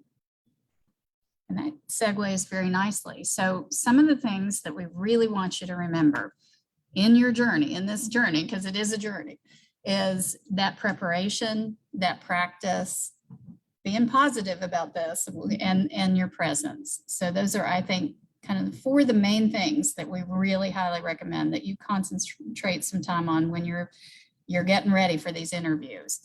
And that segues very nicely. So some of the things that we really want you to remember in your journey, in this journey, because it is a journey, is that preparation, that practice, being positive about this, and your presence. So those are, I think, kind of four of the main things that we really highly recommend that you concentrate some time on when you're getting ready for these interviews.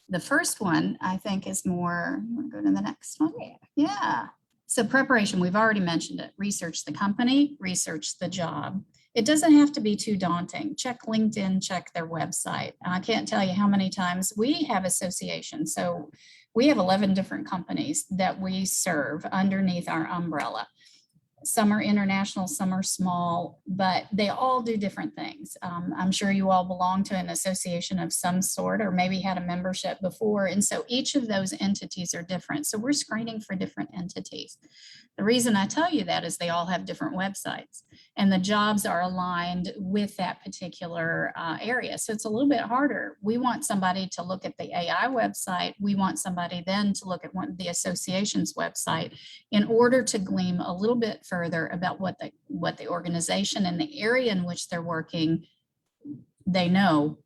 The first one, I think, is more, you want to go to the next one? Yeah. So preparation, we've already mentioned it. Research the company, research the job. It doesn't have to be too daunting. Check LinkedIn, check their website. I can't tell you how many times we have associations. So we have 11 different companies that we serve underneath our umbrella. Some are international, some are small, but they all do different things. I'm sure you all belong to an association of some sort, or maybe had a membership before. And so each of those entities are different. So we're screening for different entities. The reason I tell you that is they all have different websites, and the jobs are aligned with that particular area. So it's a little bit harder. We want somebody to look at the AI website. We want somebody then to look at the association's website in order to glean a little bit further about what the organization and the area in which they're working, they know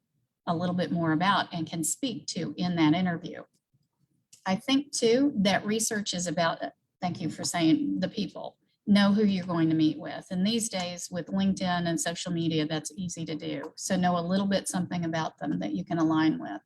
a little bit more about and can speak to in that interview. I think too, that research is about, thank you for saying, the people. Know who you're going to meet with. And these days with LinkedIn and social media, that's easy to do. So know a little bit something about them that you can align with.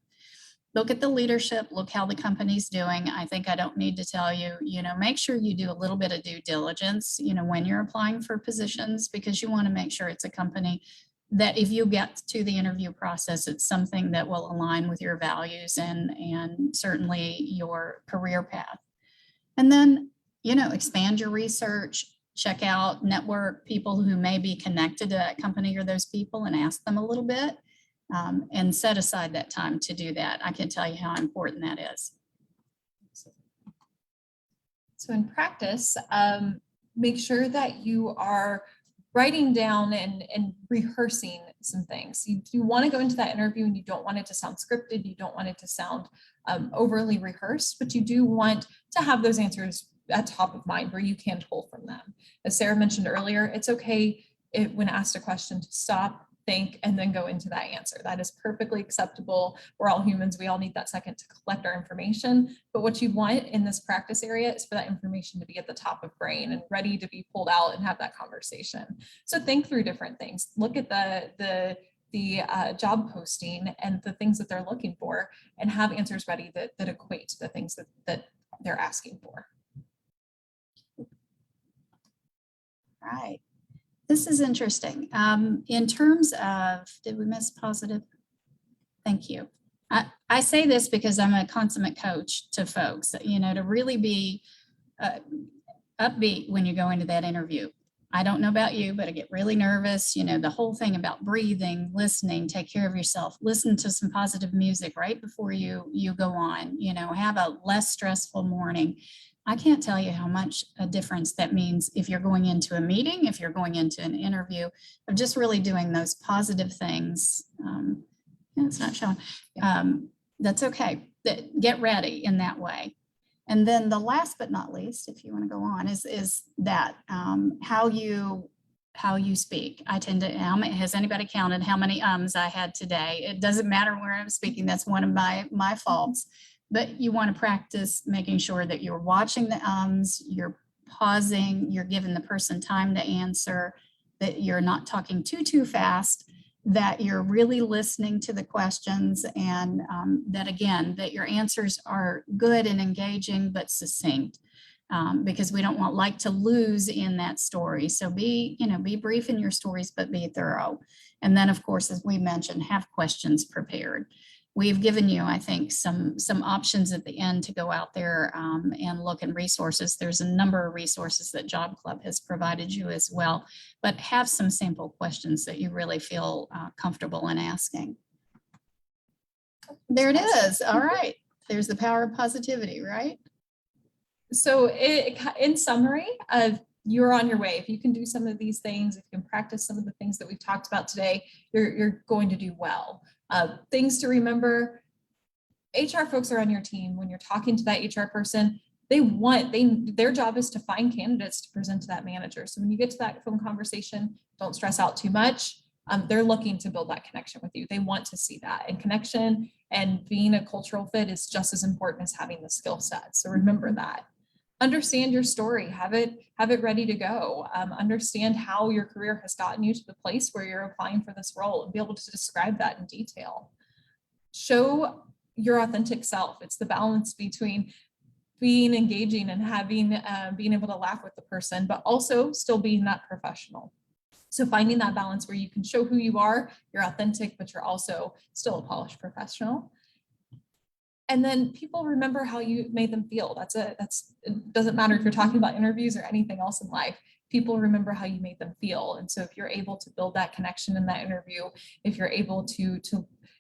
Look at the leadership, look how the company's doing. I think I don't need to tell you, make sure you do a little bit of due diligence, when you're applying for positions, because you want to make sure it's a company that if you get to the interview process, it's something that will align with your values and certainly your career path. And then, expand your research, check out, network people who may be connected to that company or those people, and ask them a little bit. And set aside that time to do that. I can tell you how important that is. So in practice, make sure that you are writing down and rehearsing some things. You want to go into that interview and you don't want it to sound scripted. You don't want it to sound overly rehearsed, but you do want to have those answers at top of mind where you can pull from them. As Sarah mentioned earlier, it's okay when asked a question to stop, think, and then go into that answer. That is perfectly acceptable. We're all humans. We all need that second to collect our information. But what you want in this practice area is for that information to be at the top of brain and ready to be pulled out and have that conversation. So think through different things. Look at the job posting and the things that they're looking for, and have answers ready that equate to the things that they're asking for. Right. This is interesting. In terms of, did we miss positive? Thank you. I say this because I'm a consummate coach to folks, to really be upbeat when you go into that interview. I don't know about you, but I get really nervous. You know, the whole thing about breathing, listening, take care of yourself, listen to some positive music right before you go on, you know, have a less stressful morning. I can't tell you how much a difference that means if you're going into a meeting, if you're going into an interview, of just really doing those positive things. Yeah, it's not showing. That's okay. Get ready in that way. And then the last but not least, if you want to go on, is that how you speak. I tend to, has anybody counted how many ums I had today? It doesn't matter where I'm speaking. That's one of my faults. But you want to practice making sure that you're watching the ums, you're pausing, you're giving the person time to answer, that you're not talking too fast, that you're really listening to the questions, and that again, that your answers are good and engaging but succinct, because we don't like to lose in that story. So be brief in your stories, but be thorough. And then of course, as we mentioned, have questions prepared. We've given you, I think, some options at the end to go out there and look at resources. There's a number of resources that Job Club has provided you as well, but have some sample questions that you really feel comfortable in asking. There it is. All right. There's the power of positivity, right? So in summary, you're on your way. If you can do some of these things, if you can practice some of the things that we've talked about today, you're going to do well. Things to remember, HR folks are on your team. When you're talking to that HR person, their job is to find candidates to present to that manager. So when you get to that phone conversation, don't stress out too much. They're looking to build that connection with you. They want to see that, and connection and being a cultural fit is just as important as having the skill set. So remember that. Understand your story, have it ready to go. Understand how your career has gotten you to the place where you're applying for this role, and be able to describe that in detail. Show your authentic self. It's the balance between being engaging and having being able to laugh with the person, but also still being that professional. So finding that balance where you can show who you are, you're authentic, but you're also still a polished professional. And then people remember how you made them feel. It doesn't matter if you're talking about interviews or anything else in life. People remember how you made them feel. And so if you're able to build that connection in that interview, if you're able to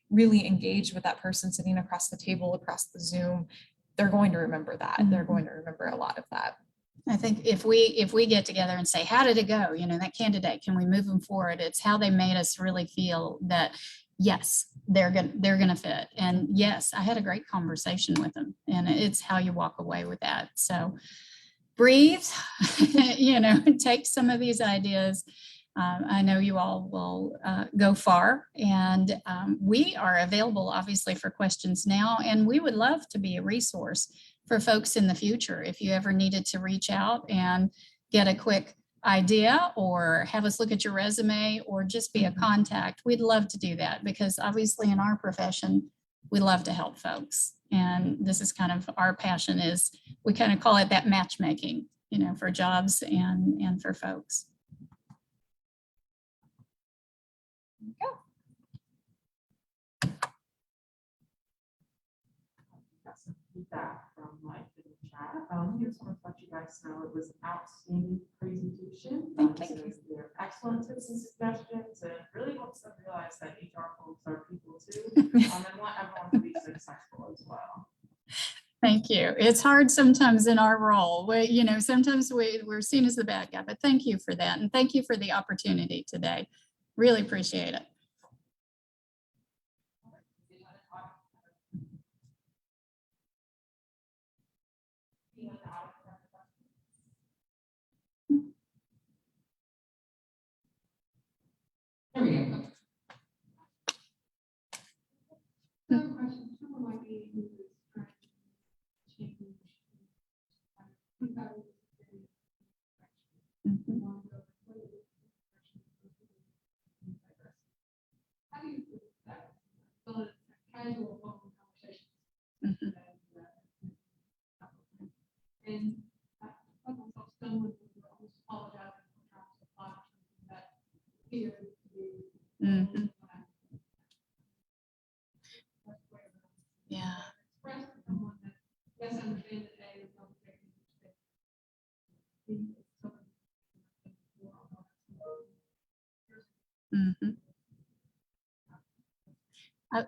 really engage with that person sitting across the table, across the Zoom, they're going to remember that. Mm-hmm. They're going to remember a lot of that. I think if we get together and say, how did it go? You know, that candidate, can we move them forward? It's how they made us really feel that, yes, they're gonna fit. And yes, I had a great conversation with them, and it's how you walk away with that. So breathe, take some of these ideas. I know you all will go far, and we are available obviously for questions now, and we would love to be a resource for folks in the future. If you ever needed to reach out and get a quick idea, or have us look at your resume, or just be a contact, we'd love to do that, because obviously in our profession, we love to help folks. And this is kind of our passion, is we kind of call it that matchmaking, for jobs and for folks. Go. Got some feedback from Mike in the chat. He just wants to let you guys know it was an outstanding presentation. Thank you. They're excellent tips and suggestions, and really helps them realize that HR folks are people too, and want everyone to be successful as well. Thank you. It's hard sometimes in our role. Sometimes we're seen as the bad guy, but thank you for that. And thank you for the opportunity today. Really appreciate it. There we go. Another question, someone like me who is trying to change. How do you do that? So it's casual phone conversations. And I felt myself stumbling, almost apologizing for trying to apply something that here to be. Yeah. Express to someone that, yes, I understand that A is not affecting you. Mhm.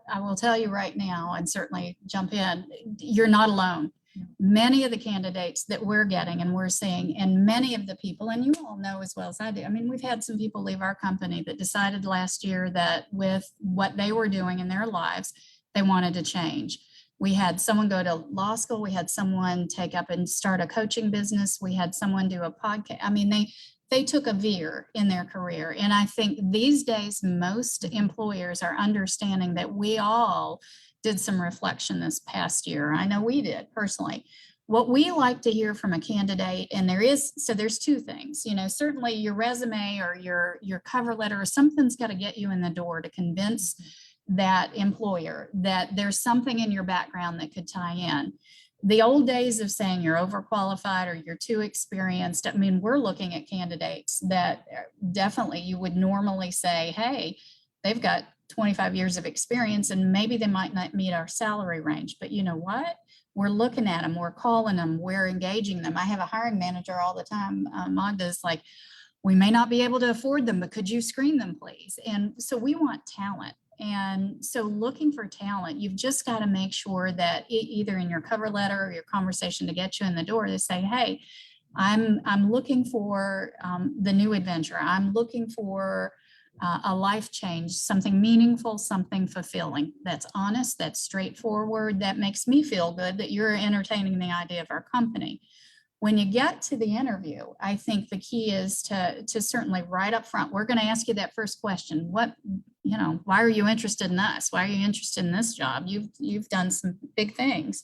I will tell you right now, and certainly jump in, you're not alone. Many of the candidates that we're getting and we're seeing, and many of the people, and you all know as well as I do, I mean, we've had some people leave our company that decided last year that with what they were doing in their lives, they wanted to change. We had someone go to law school. We had someone take up and start a coaching business. We had someone do a podcast. I mean, they took a veer in their career. And I think these days, most employers are understanding that we all did some reflection this past year. I know we did personally. What we like to hear from a candidate, and there's two things, certainly your resume or your cover letter or something's got to get you in the door to convince that employer that there's something in your background that could tie in. The old days of saying you're overqualified or you're too experienced, I mean, we're looking at candidates that definitely you would normally say, hey, they've got 25 years of experience and maybe they might not meet our salary range, but you know what? We're looking at them, we're calling them, we're engaging them. I have a hiring manager all the time, Magda's like, we may not be able to afford them, but could you screen them, please? And so we want talent. And so looking for talent, you've just got to make sure that either in your cover letter or your conversation to get you in the door, to say, hey, I'm looking for the new adventure. I'm looking for a life change, something meaningful, something fulfilling, that's honest, that's straightforward, that makes me feel good that you're entertaining the idea of our company. When you get to the interview, I think the key is to certainly right up front, we're going to ask you that first question. Why are you interested in us? Why are you interested in this job? You've done some big things.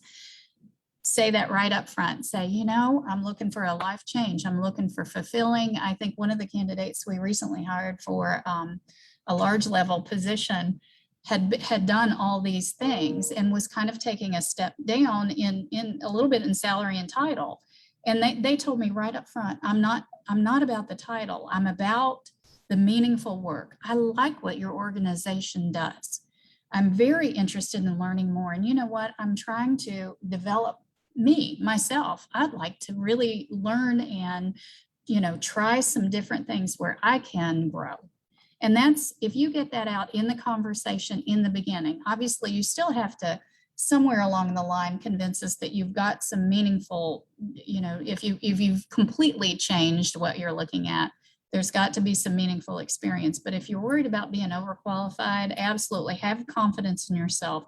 Say that right up front. Say, I'm looking for a life change. I'm looking for fulfilling. I think one of the candidates we recently hired for a large level position had done all these things and was kind of taking a step down in a little bit in salary and title. And they told me right up front, I'm not about the title. I'm about the meaningful work. I like what your organization does. I'm very interested in learning more. And you know what? I'm trying to develop myself. I'd like to really learn and, try some different things where I can grow. And that's, if you get that out in the conversation in the beginning, obviously you still have to somewhere along the line convince us that you've got some meaningful, if you've completely changed what you're looking at, there's got to be some meaningful experience. But if you're worried about being overqualified, absolutely have confidence in yourself.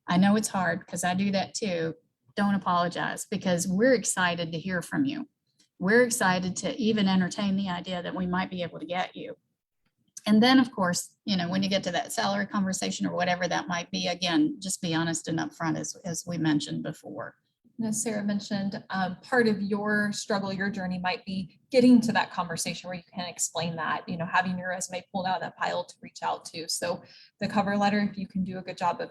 I know it's hard because I do that too. Don't apologize, because we're excited to hear from you. We're excited to even entertain the idea that we might be able to get you. And then, of course, when you get to that salary conversation or whatever that might be, again, just be honest and upfront, as we mentioned before. As Sarah mentioned, part of your struggle, your journey might be getting to that conversation where you can explain that, having your resume pulled out of that pile to reach out to. So the cover letter, if you can do a good job of,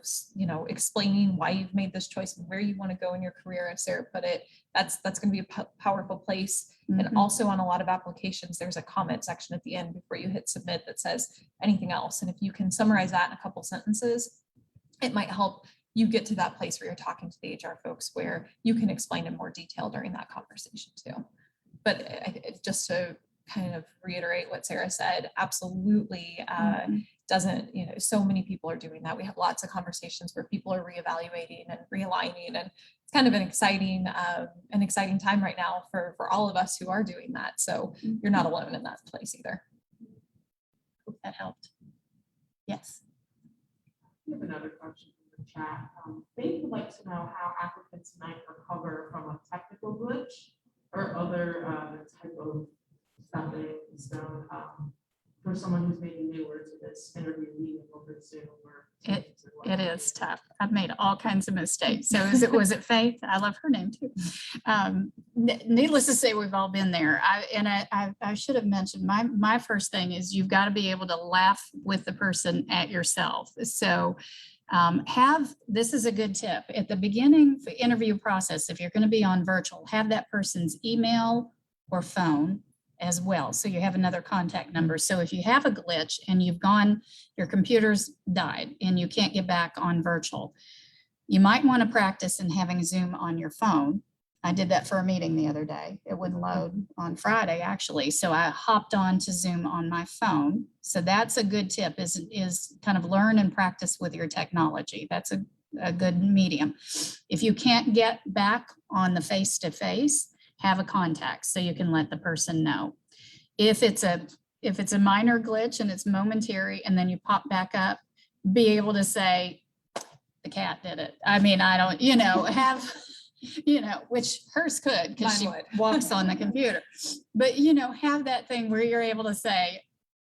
explaining why you've made this choice and where you want to go in your career, as Sarah put it, that's going to be a powerful place. Mm-hmm. And also on a lot of applications, there's a comment section at the end before you hit submit that says anything else. And if you can summarize that in a couple sentences, it might help you get to that place where you're talking to the HR folks where you can explain in more detail during that conversation too. But just to kind of reiterate what Sarah said, absolutely doesn't, so many people are doing that. We have lots of conversations where people are reevaluating and realigning, and it's kind of an exciting time right now for all of us who are doing that. So you're not alone in that place either. Hope that helped. Yes. We have another question from the chat. They would like to know how applicants might recover from a technical glitch or other type of stepping stone for someone who's maybe newer to this interview meeting over Zoom or Teams or It whatever. is tough. I've made all kinds of mistakes. So was it Faith? I love her name too. Needless to say, we've all been there. I should have mentioned my first thing is you've got to be able to laugh with the person at yourself. So this is a good tip at the beginning for interview process. If you're going to be on virtual, have that person's email or phone as well. So you have another contact number. So if you have a glitch and your computer's died and you can't get back on virtual, you might want to practice in having Zoom on your phone I did that for a meeting the other day. It wouldn't load on Friday, actually. So I hopped on to Zoom on my phone. So that's a good tip is kind of learn and practice with your technology. That's a good medium. If you can't get back on the face-to-face, have a contact so you can let the person know. If it's a minor glitch and it's momentary and then you pop back up, be able to say, the cat did it. I mean, I don't, have, which hers could because she Mine would. walks on the computer. But, have that thing where you're able to say,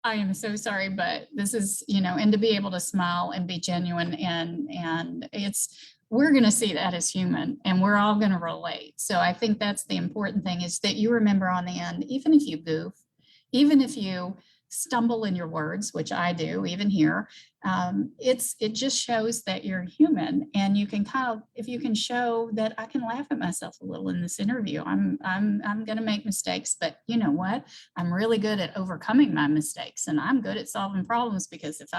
I am so sorry, but this is, and to be able to smile and be genuine and we're going to see that as human and we're all going to relate. So I think that's the important thing is that you remember on the end, even if you goof, even if you stumble in your words, which I do even here, it just shows that you're human and you can if you can show that I can laugh at myself a little in this interview, I'm going to make mistakes, but you know what? I'm really good at overcoming my mistakes and I'm good at solving problems because if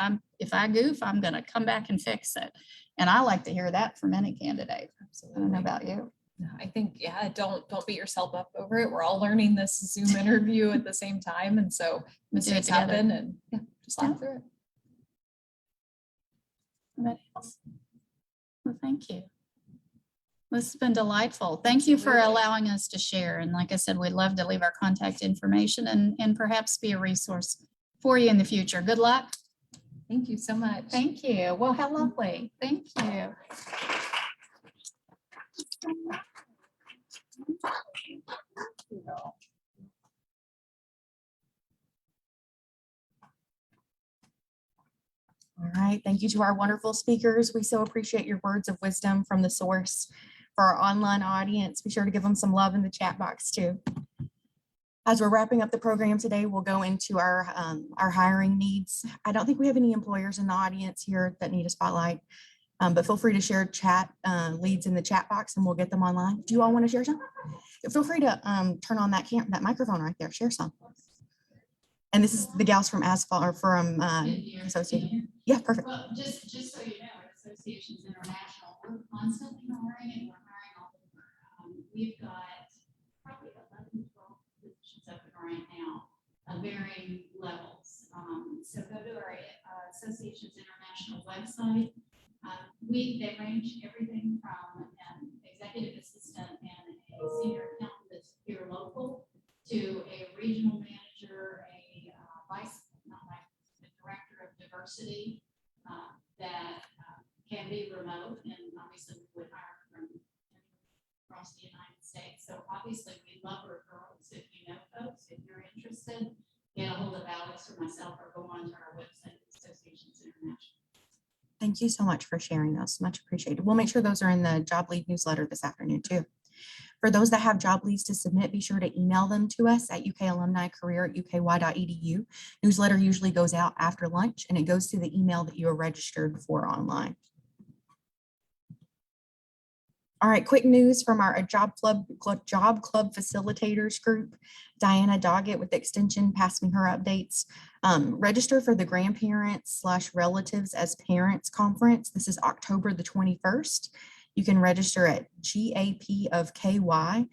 I goof, I'm going to come back and fix it. And I like to hear that from any candidate. I don't know about you. No, I think, yeah, don't beat yourself up over it. We're all learning this Zoom interview at the same time. And so mistakes together. happen and yeah, just laugh Yeah. through it. Anybody else? Well, thank you. This has been delightful. Thank you for allowing us to share. And like I said, we'd love to leave our contact information and perhaps be a resource for you in the future. Good luck. Thank you so much. Thank you. Well, how lovely. Thank you. All right, thank you to our wonderful speakers. We so appreciate your words of wisdom from the source. For our online audience, be sure to give them some love in the chat box too. As we're wrapping up the program today, we'll go into our hiring needs. I don't think we have any employers in the audience here that need a spotlight, but feel free to share chat leads in the chat box and we'll get them online. Do you all want to share some? Feel free to turn on that microphone right there, share some. And this is the gals from Asphalt or from Association. Yeah, perfect. Well, just so you know, at Associations International, we're constantly hiring and we're hiring all over. We've got probably 11, 12 positions open right now, varying levels. So go to our Associations International website. They range everything from an executive assistant and a senior accountant that's here local to a regional manager, a director of diversity that can be remote, and obviously we would hire from across the United States. So obviously we love referrals. If you know folks, if you're interested, get a hold of Alex or myself or go on to our website, Associations International. Thank you so much for sharing those. Much appreciated. We'll make sure those are in the job lead newsletter this afternoon too. For those that have job leads to submit, be sure to email them to us at ukalumnicareer@uky.edu. Newsletter usually goes out after lunch and it goes to the email that you are registered for online. All right, quick news from our job club facilitators group. Diana Doggett with Extension passed me her updates. Register for the Grandparents/Relatives as Parents Conference. This is October the 21st. You can register at gapofky.org.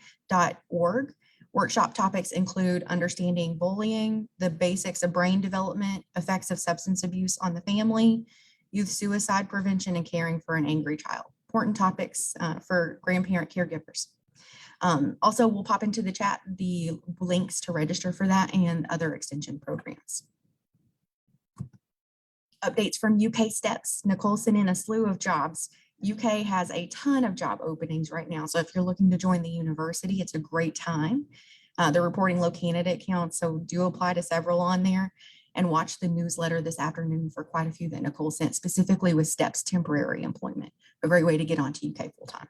Workshop topics include understanding bullying, the basics of brain development, effects of substance abuse on the family, youth suicide prevention, and caring for an angry child. Important topics for grandparent caregivers. Also, we'll pop into the chat the links to register for that and other extension programs. Updates from UK Steps. Nicole sent in a slew of jobs. UK has a ton of job openings right now. So if you're looking to join the university, it's a great time. They're reporting low candidate counts, so do apply to several on there and watch the newsletter this afternoon for quite a few that Nicole sent, specifically with Steps temporary employment, a great way to get onto UK full-time.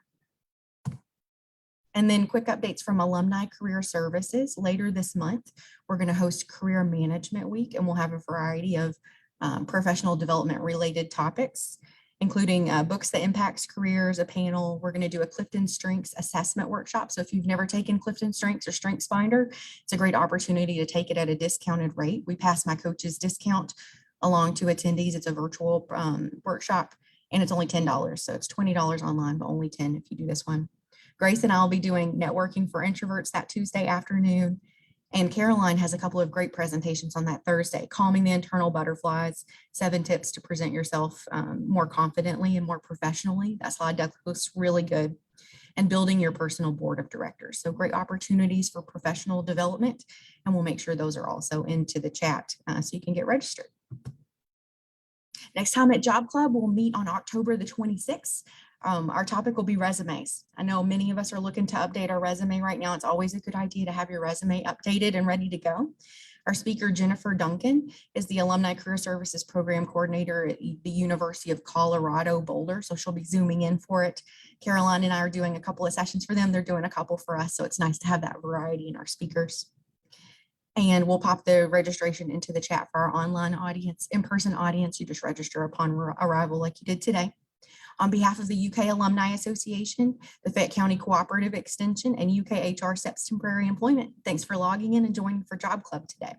And then quick updates from Alumni Career Services. Later this month, we're going to host Career Management Week, and we'll have a variety of professional development related topics, including books that impacts careers, a panel. We're going to do a Clifton Strengths assessment workshop. So if you've never taken Clifton Strengths or Strengths Finder, it's a great opportunity to take it at a discounted rate. We pass my coach's discount along to attendees. It's a virtual workshop and it's only $10. So it's $20 online, but only $10 if you do this one. Grace and I will be doing networking for introverts that Tuesday afternoon. And Caroline has a couple of great presentations on that Thursday, calming the internal butterflies, 7 tips to present yourself more confidently and more professionally. That slide deck looks really good. And building your personal board of directors. So great opportunities for professional development. And we'll make sure those are also into the chat so you can get registered. Next time at Job Club, we'll meet on October the 26th. Our topic will be resumes. I know many of us are looking to update our resume right now. It's always a good idea to have your resume updated and ready to go. Our speaker, Jennifer Duncan, is the Alumni Career Services Program Coordinator at the University of Colorado Boulder. So she'll be zooming in for it. Caroline and I are doing a couple of sessions for them. They're doing a couple for us. So it's nice to have that variety in our speakers. And we'll pop the registration into the chat for our online audience. In-person audience, you just register upon arrival like you did today. On behalf of the UK Alumni Association, the Fayette County Cooperative Extension, and UK HR SEPS Temporary Employment, thanks for logging in and joining for Job Club today.